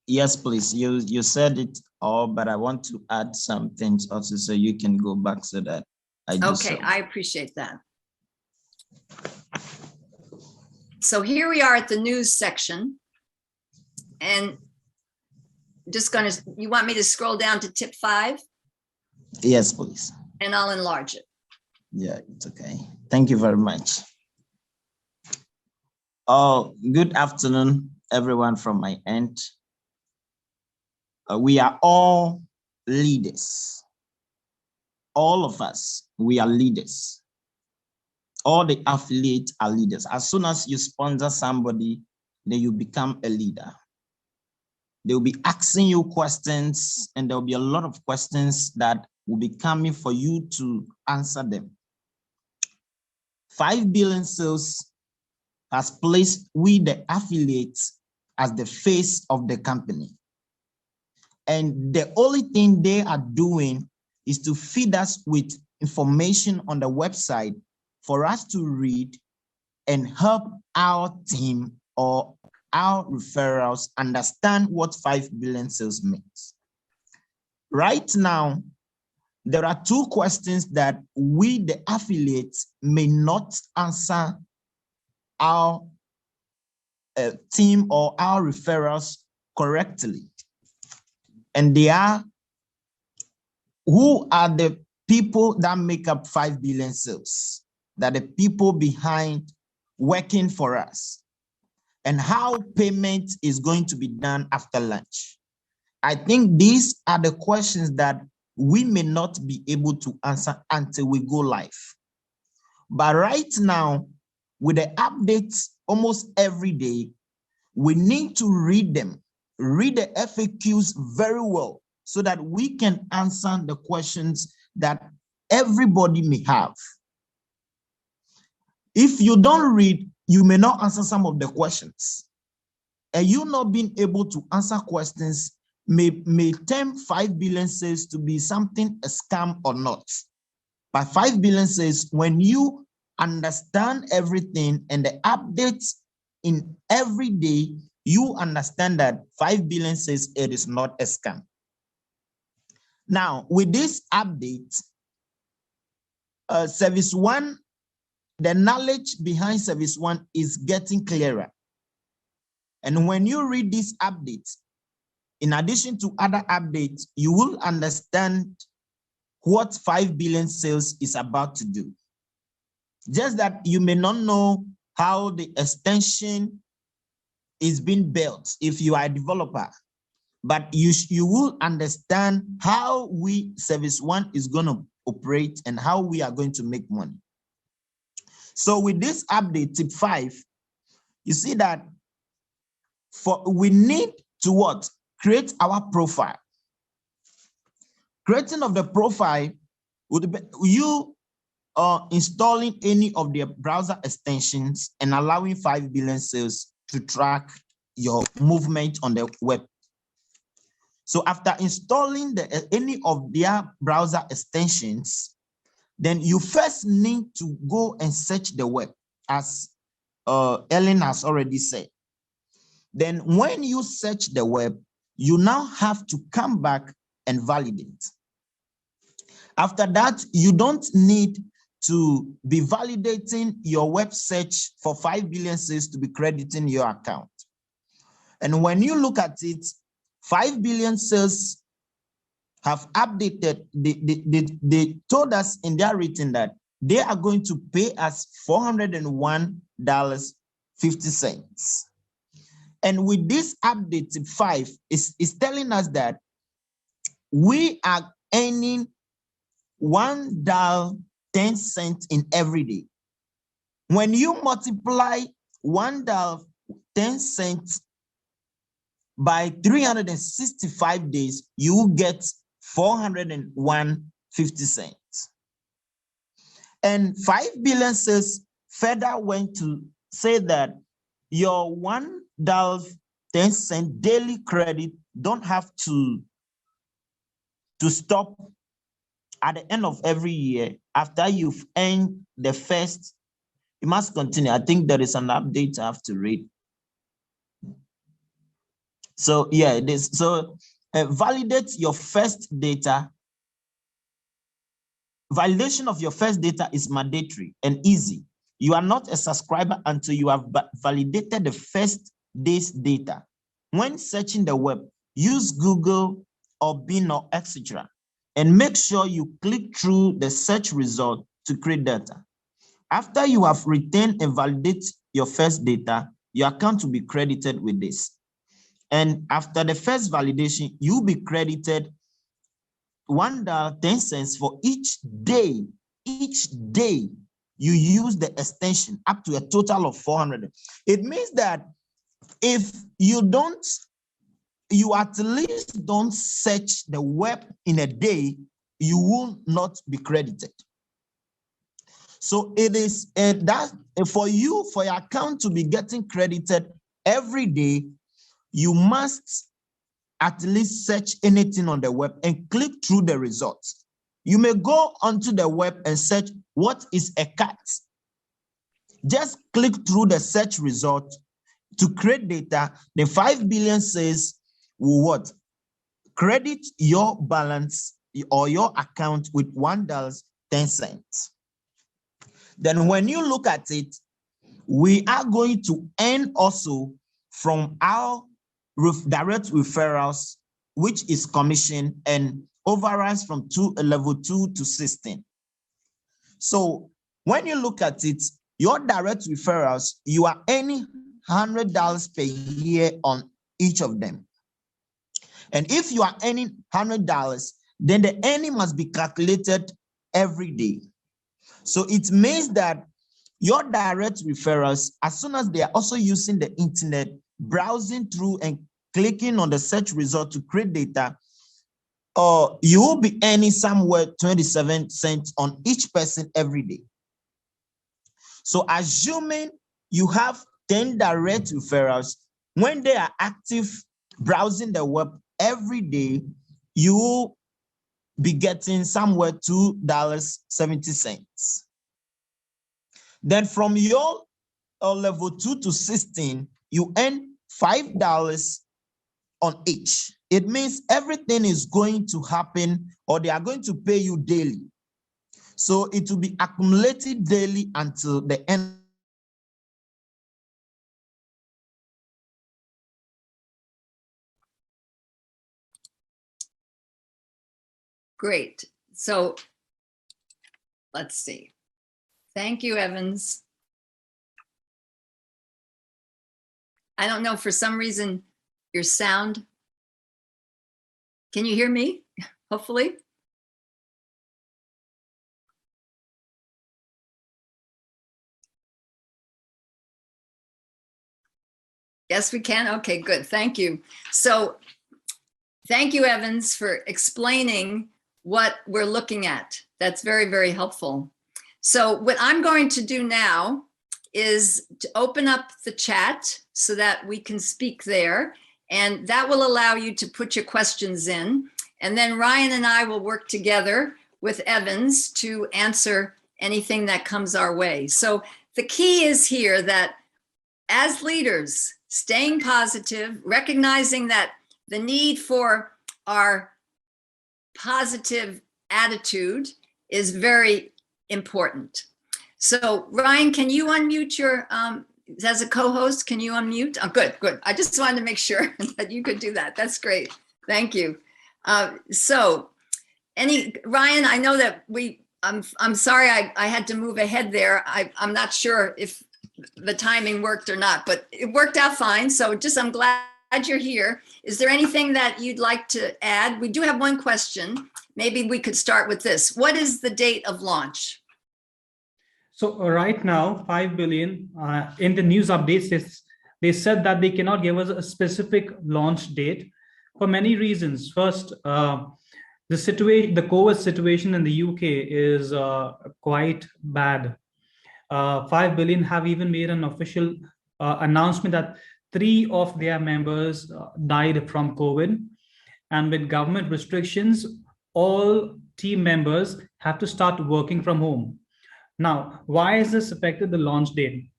Yes, please. You said it all, but I want to add some things also, so you can go back so that I do so. Okay, I appreciate that. So here we are at the news section, and you want me to scroll down to tip 5? Yes, please. And I'll enlarge it. Yeah, it's okay. Thank you very much. Oh, good afternoon, everyone from my end. We are all leaders. All of us, we are leaders. All the affiliates are leaders. As soon as you sponsor somebody, then you become a leader. They will be asking you questions, and there will be a lot of questions that will be coming for you to answer them. 5 billion sales has placed we, the affiliates, as the face of the company. And the only thing they are doing is to feed us with information on the website for us to read and help our team or our referrals understand what 5 billion sales means. Right now, there are 2 questions that we, the affiliates, may not answer our team or our referrals correctly. And they are, who are the people that make up 5 billion sales? That the people behind working for us, and how payment is going to be done after lunch. I think these are the questions that we may not be able to answer until we go live. But right now, with the updates almost every day, we need to read them, read the FAQs very well, so that we can answer the questions that everybody may have. If you don't read, you may not answer some of the questions. And you not being able to answer questions may tempt 5 billion sales to be something, a scam or not. But 5 billion says when you understand everything and the updates in every day, you understand that 5 billion says it is not a scam. Now, with this update, Service 1, the knowledge behind Service 1 is getting clearer. And when you read this update, in addition to other updates, you will understand what 5 billion sales is about to do. Just that you may not know how the extension is being built if you are a developer, but you will understand how Service 1 is going to operate and how we are going to make money. So with this update, tip 5, you see that we need to what? Create our profile. Creating of the profile would be you installing any of the browser extensions and allowing 5 billion sales to track your movement on the web. So after installing any of their browser extensions, then you first need to go and search the web, as Ellen has already said. Then when you search the web, you now have to come back and validate. After that, you don't need to be validating your web search for 5 billion sales to be crediting your account. And when you look at it, 5 billion sales have updated, they told us in their written that they are going to pay us $401.50. And with this update 5 is telling us that we are earning $1.10 in every day. When you multiply $1.10 by 365 days, you get $401.50. And 5 billion sales further went to say that your $1.10 daily credit don't have to stop at the end of every year. After you've earned the first, you must continue. I think there is an update I have to read. So yeah, it is. So validate your first data. Validation of your first data is mandatory and easy. You are not a subscriber until you have validated the first day's data. When searching the web, use Google or Bing or etc. And make sure you click through the search result to create data. After you have retained and validate your first data, your account will be credited with this. And after the first validation, you'll be credited $1.10 for each day. Each day you use the extension up to a total of 400. It means that if you at least don't search the web in a day, you will not be credited. So it is that for your account to be getting credited every day, you must at least search anything on the web and click through the results. You may go onto the web and search what is a cat. Just click through the search result to create data. The 5 billion says will what? Credit your balance or your account with $1.10. Then when you look at it, we are going to earn also from our direct referrals, which is commission and overruns from level 2 to 16. So when you look at it, your direct referrals, you are earning $100 per year on each of them. And if you are earning $100, then the earning must be calculated every day. So it means that your direct referrals, as soon as they are also using the internet, browsing through and clicking on the search result to create data, you will be earning somewhere 27 cents on each person every day. So assuming you have 10 direct referrals, when they are active browsing the web every day, you will be getting somewhere $2.70. Then from your level 2 to 16, you earn $5 on each. It means everything is going to happen, or they are going to pay you daily. So it will be accumulated daily until the end. Great. So let's see. Thank you, Evans. I don't know, for some reason, your sound. Can you hear me? Hopefully. Yes, we can. Okay, good. Thank you. So thank you, Evans, for explaining what we're looking at. That's very, very helpful. So what I'm going to do now is to open up the chat so that we can speak there. And that will allow you to put your questions in. And then Ryan and I will work together with Evans to answer anything that comes our way. So the key is here that as leaders, staying positive, recognizing that the need for our positive attitude is very important. So Ryan, can you unmute your, as a co-host, can you unmute? Oh, good. I just wanted to make sure that you could do that. That's great. Thank you. So Ryan, I know that I'm sorry I had to move ahead there. I'm not sure if the timing worked or not, but it worked out fine. So I'm glad you're here. Is there anything that you'd like to add? We do have one question. Maybe we could start with this. What is the date of launch? So right now, 5 billion in the news updates, they said that they cannot give us a specific launch date for many reasons. First, the COVID situation in the UK is quite bad. 5 billion have even made an official announcement that 3 of their members died from COVID. And with government restrictions, all team members have to start working from home. Now, why is this affected the launch date?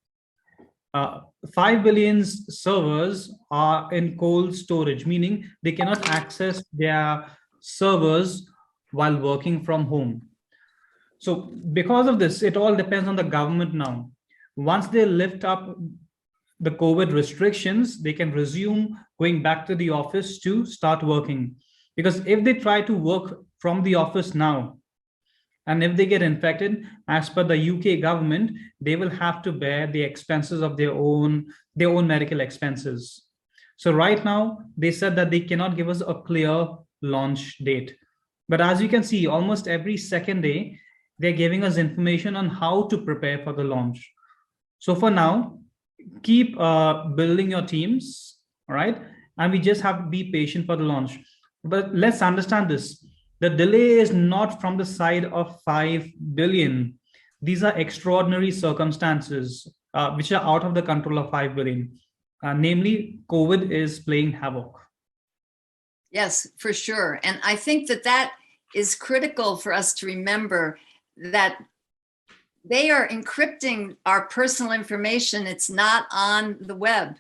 5 billion's servers are in cold storage, meaning they cannot access their servers while working from home. So because of this, it all depends on the government now. Once they lift up the COVID restrictions, they can resume going back to the office to start working. Because if they try to work from the office now, and if they get infected, as per the UK government, they will have to bear the expenses of their own medical expenses. So right now, they said that they cannot give us a clear launch date. But as you can see, almost every second day, they're giving us information on how to prepare for the launch. So for now, keep building your teams, all right? And we just have to be patient for the launch. But let's understand this. The delay is not from the side of 5 billion. These are extraordinary circumstances which are out of the control of 5 billion. Namely, COVID is playing havoc. Yes, for sure. And I think that is critical for us to remember that they are encrypting our personal information. It's not on the web.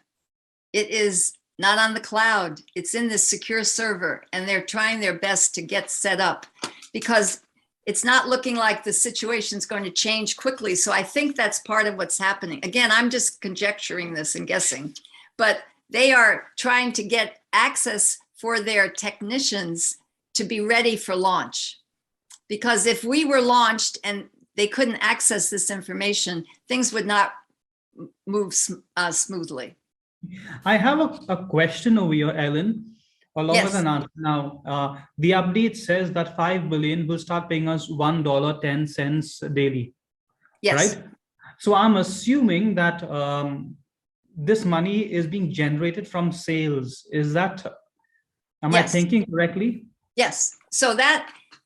It is not on the cloud. It's in this secure server, and they're trying their best to get set up because it's not looking like the situation's going to change quickly. So I think that's part of what's happening. Again, I'm just conjecturing this and guessing, but they are trying to get access for their technicians to be ready for launch. Because if we were launched and they couldn't access this information, things would not move smoothly. I have a question over here, Ellen, along with an answer. Now, the update says that 5 billion will start paying us $1.10 daily. Yes. Right? So I'm assuming that this money is being generated from sales. Is that, am I thinking correctly? Yes. So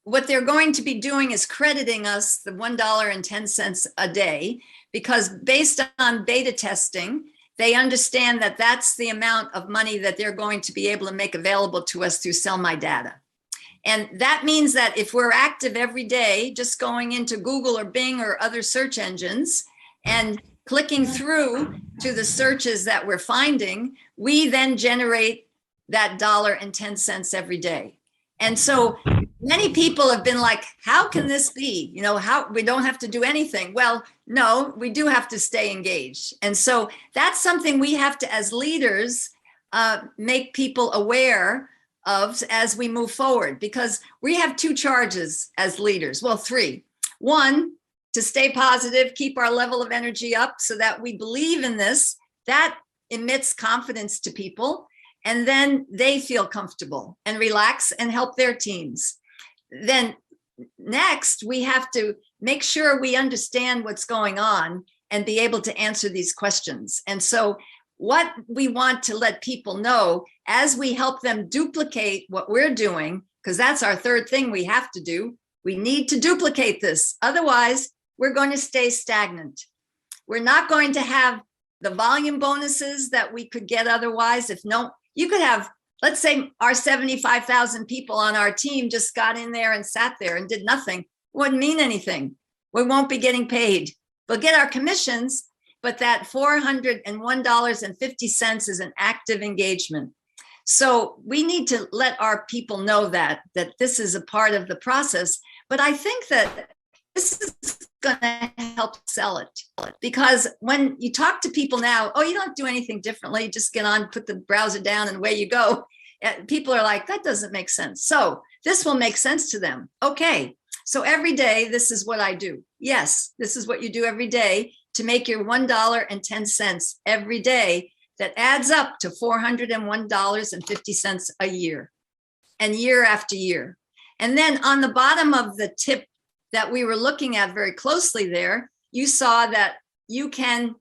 what they're going to be doing is crediting us the $1.10 a day, because based on beta testing, they understand that that's the amount of money that they're going to be able to make available to us through Sell My Data. And that means that if we're active every day, just going into Google or Bing or other search engines and clicking through to the searches that we're finding, we then generate that $1.10 every day. And so many people have been like, how can this be? You know, how we don't have to do anything. Well, no, we do have to stay engaged. And so that's something we have to, as leaders, make people aware of as we move forward, because we have 2 charges as leaders. Well, 3. 1, to stay positive, keep our level of energy up so that we believe in this. That emits confidence to people. And then they feel comfortable and relax and help their teams. Then next, we have to make sure we understand what's going on and be able to answer these questions. And so what we want to let people know as we help them duplicate what we're doing, because that's our 3rd thing we have to do. We need to duplicate this. Otherwise, we're going to stay stagnant. We're not going to have the volume bonuses that we could get otherwise. You could have let's say our 75,000 people on our team just got in there and sat there and did nothing. Wouldn't mean anything. We won't be getting paid. We'll get our commissions, but that $401.50 is an active engagement. So we need to let our people know that this is a part of the process. But I think that this is going to help sell it, because when you talk to people now, oh, you don't do anything differently. Just get on, put the browser down, and away you go. People are like, that doesn't make sense. So this will make sense to them. Okay, so every day, this is what I do. Yes, this is what you do every day to make your $1.10 every day. That adds up to $401.50 a year, and year after year. And then on the bottom of the tip that we were looking at very closely there, you saw that you can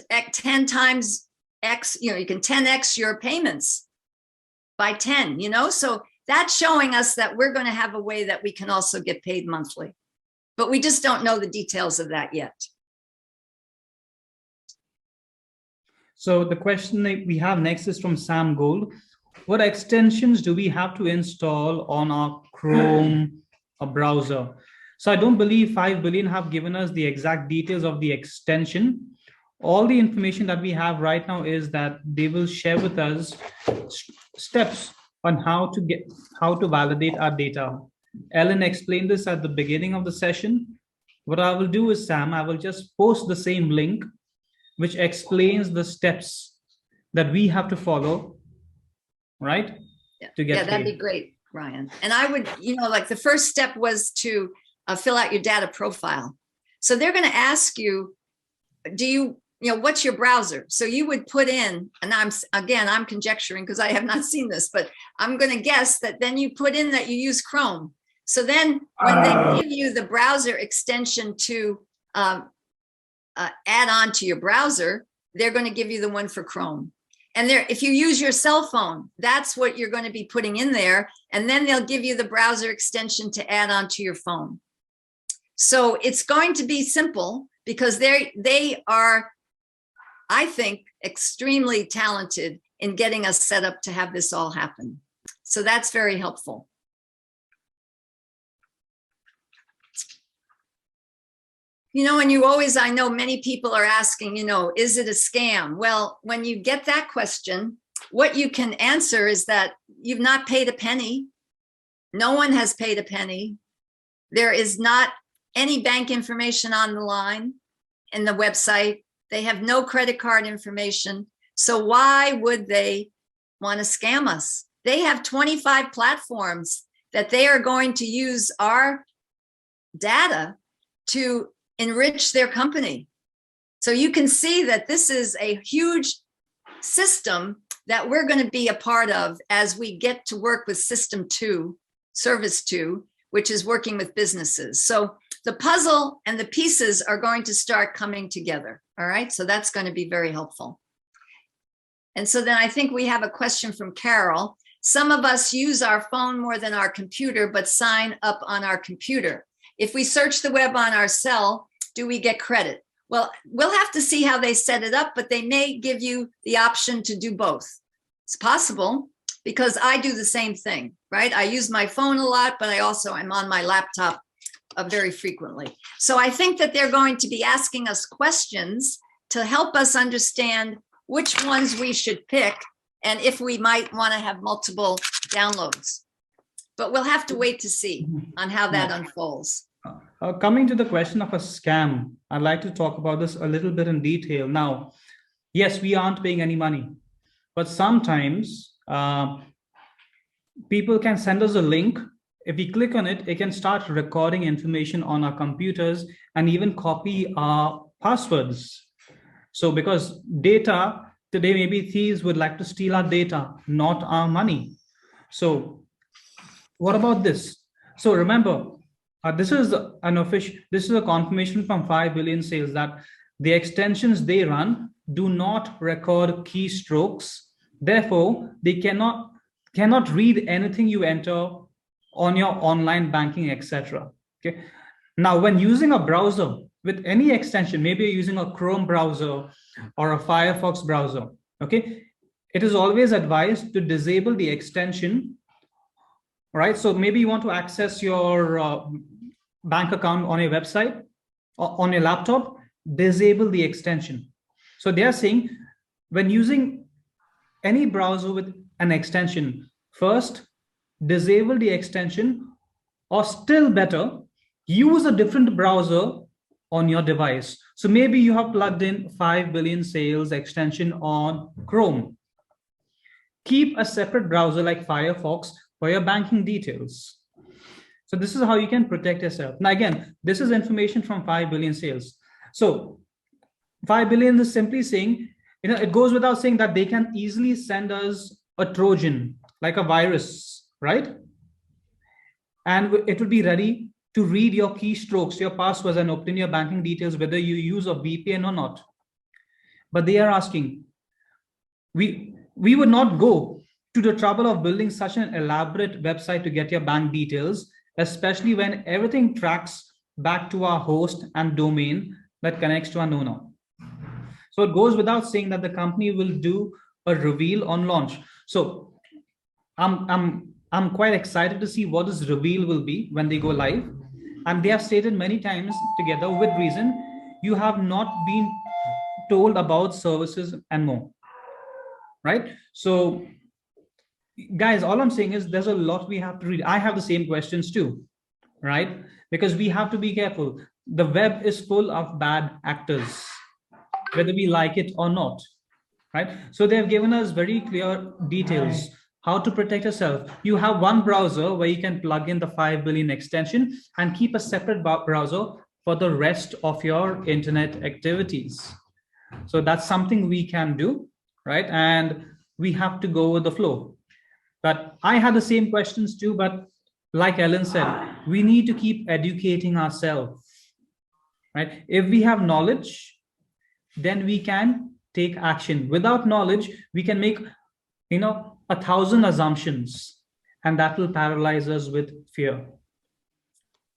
10 times X, you can 10X your payments by 10, so that's showing us that we're going to have a way that we can also get paid monthly, but we just don't know the details of that yet. So the question that we have next is from Sam Gold. What extensions do we have to install on our Chrome browser? So I don't believe 5 billion have given us the exact details of the extension. All the information that we have right now is that they will share with us steps on how to validate our data. Ellen explained this at the beginning of the session. What I will do is, Sam, I will just post the same link which explains the steps that we have to follow, right? Yeah, to get that'd paid. be great, Ryan. And I would, like the first step was to fill out your data profile. So they're going to ask you, what's your browser? So you would put in, and I'm conjecturing because I have not seen this, but I'm going to guess that then you put in that you use Chrome. So then when they give you the browser extension to add on to your browser, they're going to give you the one for Chrome. And if you use your cell phone, that's what you're going to be putting in there. And then they'll give you the browser extension to add on to your phone. So it's going to be simple because they are, I think, extremely talented in getting us set up to have this all happen. So that's very helpful. And I know many people are asking, is it a scam? Well, when you get that question, what you can answer is that you've not paid a penny. No one has paid a penny. There is not any bank information on the line in the website. They have no credit card information. So why would they want to scam us? They have 25 platforms that they are going to use our data to enrich their company. So you can see that this is a huge system that we're going to be a part of as we get to work with System 2, Service 2, which is working with businesses. So the puzzle and the pieces are going to start coming together. All right, so that's going to be very helpful. And so then I think we have a question from Carol. Some of us use our phone more than our computer, but sign up on our computer. If we search the web on our cell, do we get credit? Well, we'll have to see how they set it up, but they may give you the option to do both. It's possible because I do the same thing, right? I use my phone a lot, but I also am on my laptop very frequently. So I think that they're going to be asking us questions to help us understand which ones we should pick and if we might want to have multiple downloads. But we'll have to wait to see on how that unfolds. Coming to the question of a scam, I'd like to talk about this a little bit in detail. Now, yes, we aren't paying any money, but sometimes people can send us a link. If we click on it, it can start recording information on our computers and even copy our passwords. So because data, today maybe thieves would like to steal our data, not our money. So what about this? So remember, this is a confirmation from 5 billion sales that the extensions they run do not record keystrokes. Therefore, they cannot read anything you enter on your online banking, etc. Okay. Now, when using a browser with any extension, maybe you're using a Chrome browser or a Firefox browser, okay, it is always advised to disable the extension, right? So maybe you want to access your bank account on a website or on a laptop, disable the extension. So they are saying when using any browser with an extension, first disable the extension, or still better, use a different browser on your device. So maybe you have plugged in 5 billion sales extension on Chrome. Keep a separate browser like Firefox for your banking details. So this is how you can protect yourself. Now, again, this is information from 5 billion sales. So 5 billion is simply saying, it goes without saying that they can easily send us a Trojan, like a virus, right? And it will be ready to read your keystrokes, your passwords, and obtain your banking details, whether you use a VPN or not. But they are asking, we would not go to the trouble of building such an elaborate website to get your bank details, especially when everything tracks back to our host and domain that connects to our owner. So it goes without saying that the company will do a reveal on launch. So I'm quite excited to see what this reveal will be when they go live. And they have stated many times together with reason, you have not been told about services and more, right? So guys, all I'm saying is there's a lot we have to read. I have the same questions too, right? Because we have to be careful. The web is full of bad actors, whether we like it or not, right? So they've given us very clear details how to protect yourself. You have one browser where you can plug in the 5 billion extension and keep a separate browser for the rest of your internet activities. So that's something we can do, right? And we have to go with the flow. But I had the same questions too, but like Ellen said, we need to keep educating ourselves, right? If we have knowledge, then we can take action. Without knowledge, we can make, 1,000 assumptions, and that will paralyze us with fear.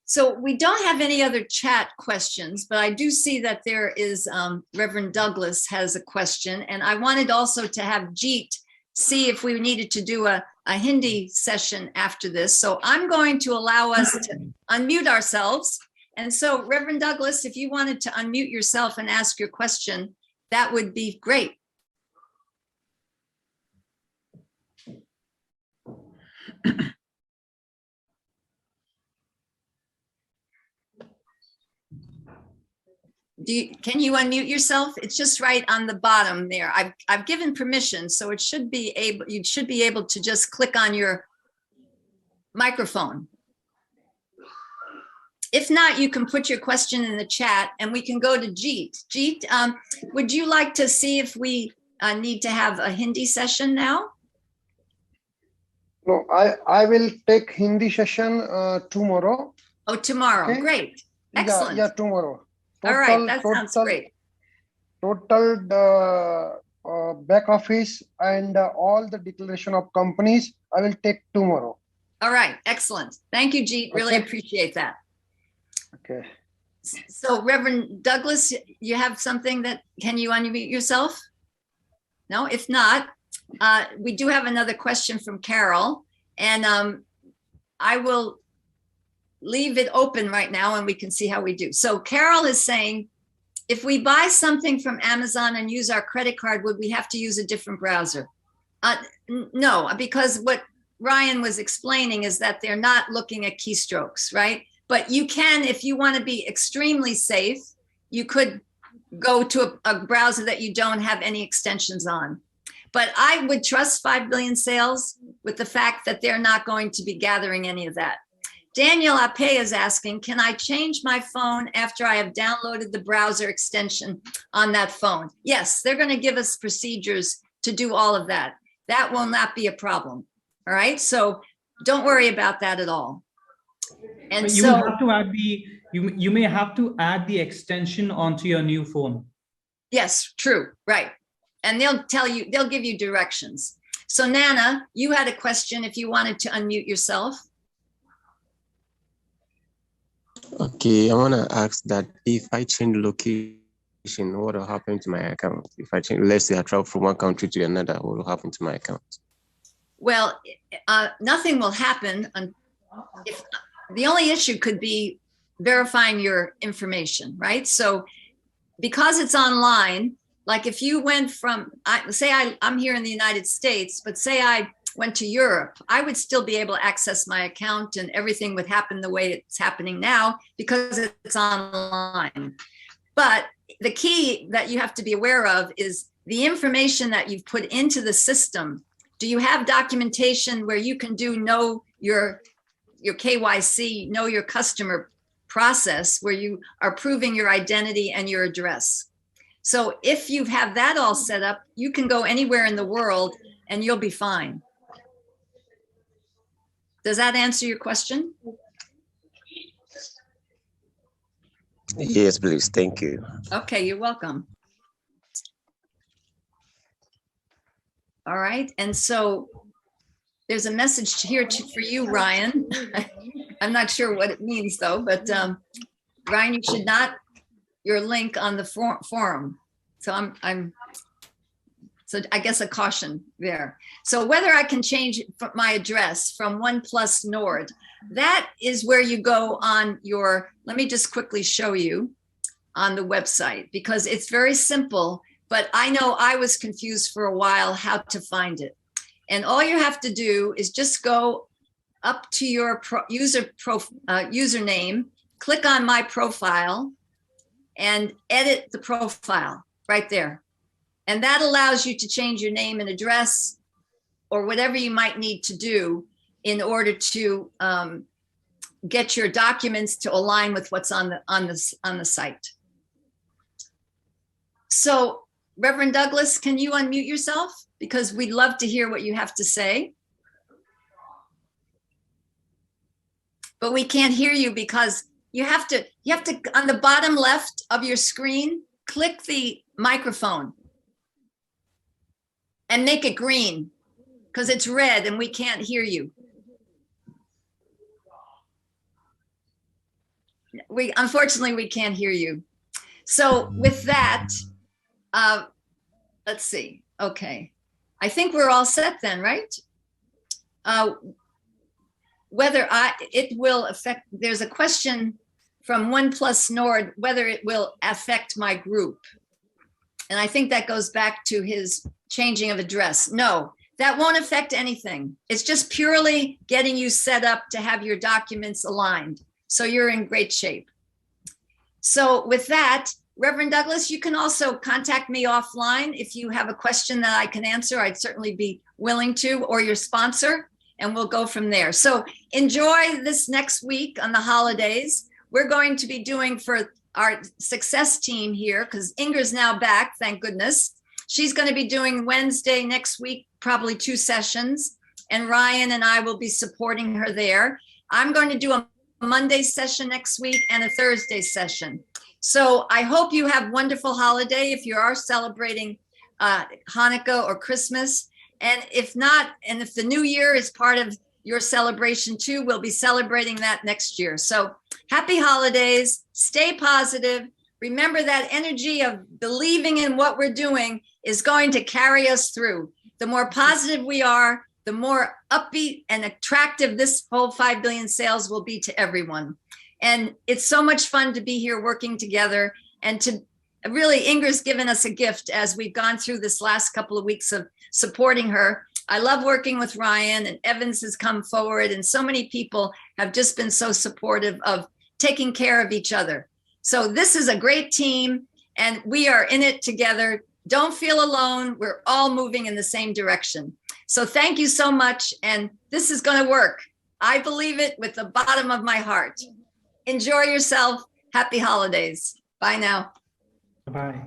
So we don't have any other chat questions, but I do see that there is Reverend Douglas has a question, and I wanted also to have Jeet see if we needed to do a Hindi session after this. So I'm going to allow us to unmute ourselves. And so Reverend Douglas, if you wanted to unmute yourself and ask your question, that would be great. Can you unmute yourself? It's just right on the bottom there. I've given permission, so it should be able. You should be able to just click on your microphone. If not, you can put your question in the chat, and we can go to Jeet. Jeet, would you like to see if we need to have a Hindi session now? No, I will take Hindi session tomorrow. Oh, tomorrow. Okay. Great. Excellent. Yeah, tomorrow. All right, that sounds great. Total back office and all the declaration of companies, I will take tomorrow. All right, excellent. Thank you, Jeet. Really appreciate that. Okay. So Reverend Douglas, you have something can you unmute yourself? No, if not, we do have another question from Carol, and I will leave it open right now and we can see how we do. So Carol is saying, if we buy something from Amazon and use our credit card, would we have to use a different browser? No, because what Ryan was explaining is that they're not looking at keystrokes, right? But you can, if you want to be extremely safe, you could go to a browser that you don't have any extensions on. But I would trust 5 billion sales with the fact that they're not going to be gathering any of that. Daniel Ape is asking, can I change my phone after I have downloaded the browser extension on that phone? Yes, they're going to give us procedures to do all of that. That will not be a problem. All right. So don't worry about that at all. And you will have to add you may have to add the extension onto your new phone. Yes, true. Right. And they'll give you directions. So Nana, you had a question if you wanted to unmute yourself. Okay, I want to ask that if I change location what will happen to my account? If I change, let's say I travel from one country to another, what will happen to my account? Well, nothing will happen. If the only issue could be verifying your information, right? So because it's online, like if you went from, I'm here in the United States, but say I went to Europe, I would still be able to access my account and everything would happen the way it's happening now because it's online. But the key that you have to be aware of is the information that you've put into the system. Do you have documentation where you can know your KYC, know your customer process, where you are proving your identity and your address? So if you have that all set up, you can go anywhere in the world and you'll be fine. Does that answer your question? Yes, please. Thank you. Okay, you're welcome. All right, and so there's a message here for you, Ryan. I'm not sure what it means though, but Ryan, you should not your link on the forum. So so I guess a caution there. So whether I can change my address from OnePlus Nord, that is where you go on your, let me just quickly show you on the website, because it's very simple, but I know I was confused for a while how to find it. And all you have to do is just go up to your username, click on my profile and edit the profile right there. And that allows you to change your name and address or whatever you might need to do in order to get your documents to align with what's on the site. So Reverend Douglas, can you unmute yourself? Because we'd love to hear what you have to say. But we can't hear you because you have to, on the bottom left of your screen, click the microphone and make it green because it's red and we can't hear you. Unfortunately, we can't hear you. So with that, let's see. Okay. I think we're all set then, right? Whether it will affect, there's a question from OnePlus Nord, whether it will affect my group. And I think that goes back to his changing of address. No, that won't affect anything. It's just purely getting you set up to have your documents aligned. So you're in great shape. So with that, Reverend Douglas, you can also contact me offline if you have a question that I can answer. I'd certainly be willing to, or your sponsor, and we'll go from there. So enjoy this next week on the holidays. We're going to be doing for our success team here, because Inger's now back, thank goodness. She's going to be doing Wednesday next week, probably 2 sessions, and Ryan and I will be supporting her there. I'm going to do a Monday session next week and a Thursday session. So I hope you have a wonderful holiday if you are celebrating Hanukkah or Christmas. And if not, and if the new year is part of your celebration too, we'll be celebrating that next year. So happy holidays, stay positive. Remember that energy of believing in what we're doing is going to carry us through. The more positive we are, the more upbeat and attractive this whole 5 billion sales will be to everyone. And it's so much fun to be here working together, and to really, Inger's given us a gift as we've gone through this last couple of weeks of supporting her. I love working with Ryan, and Evans has come forward, and so many people have just been so supportive of taking care of each other. So this is a great team and we are in it together. Don't feel alone. We're all moving in the same direction. So thank you so much. And this is going to work. I believe it with the bottom of my heart. Enjoy yourself. Happy holidays. Bye now. Bye.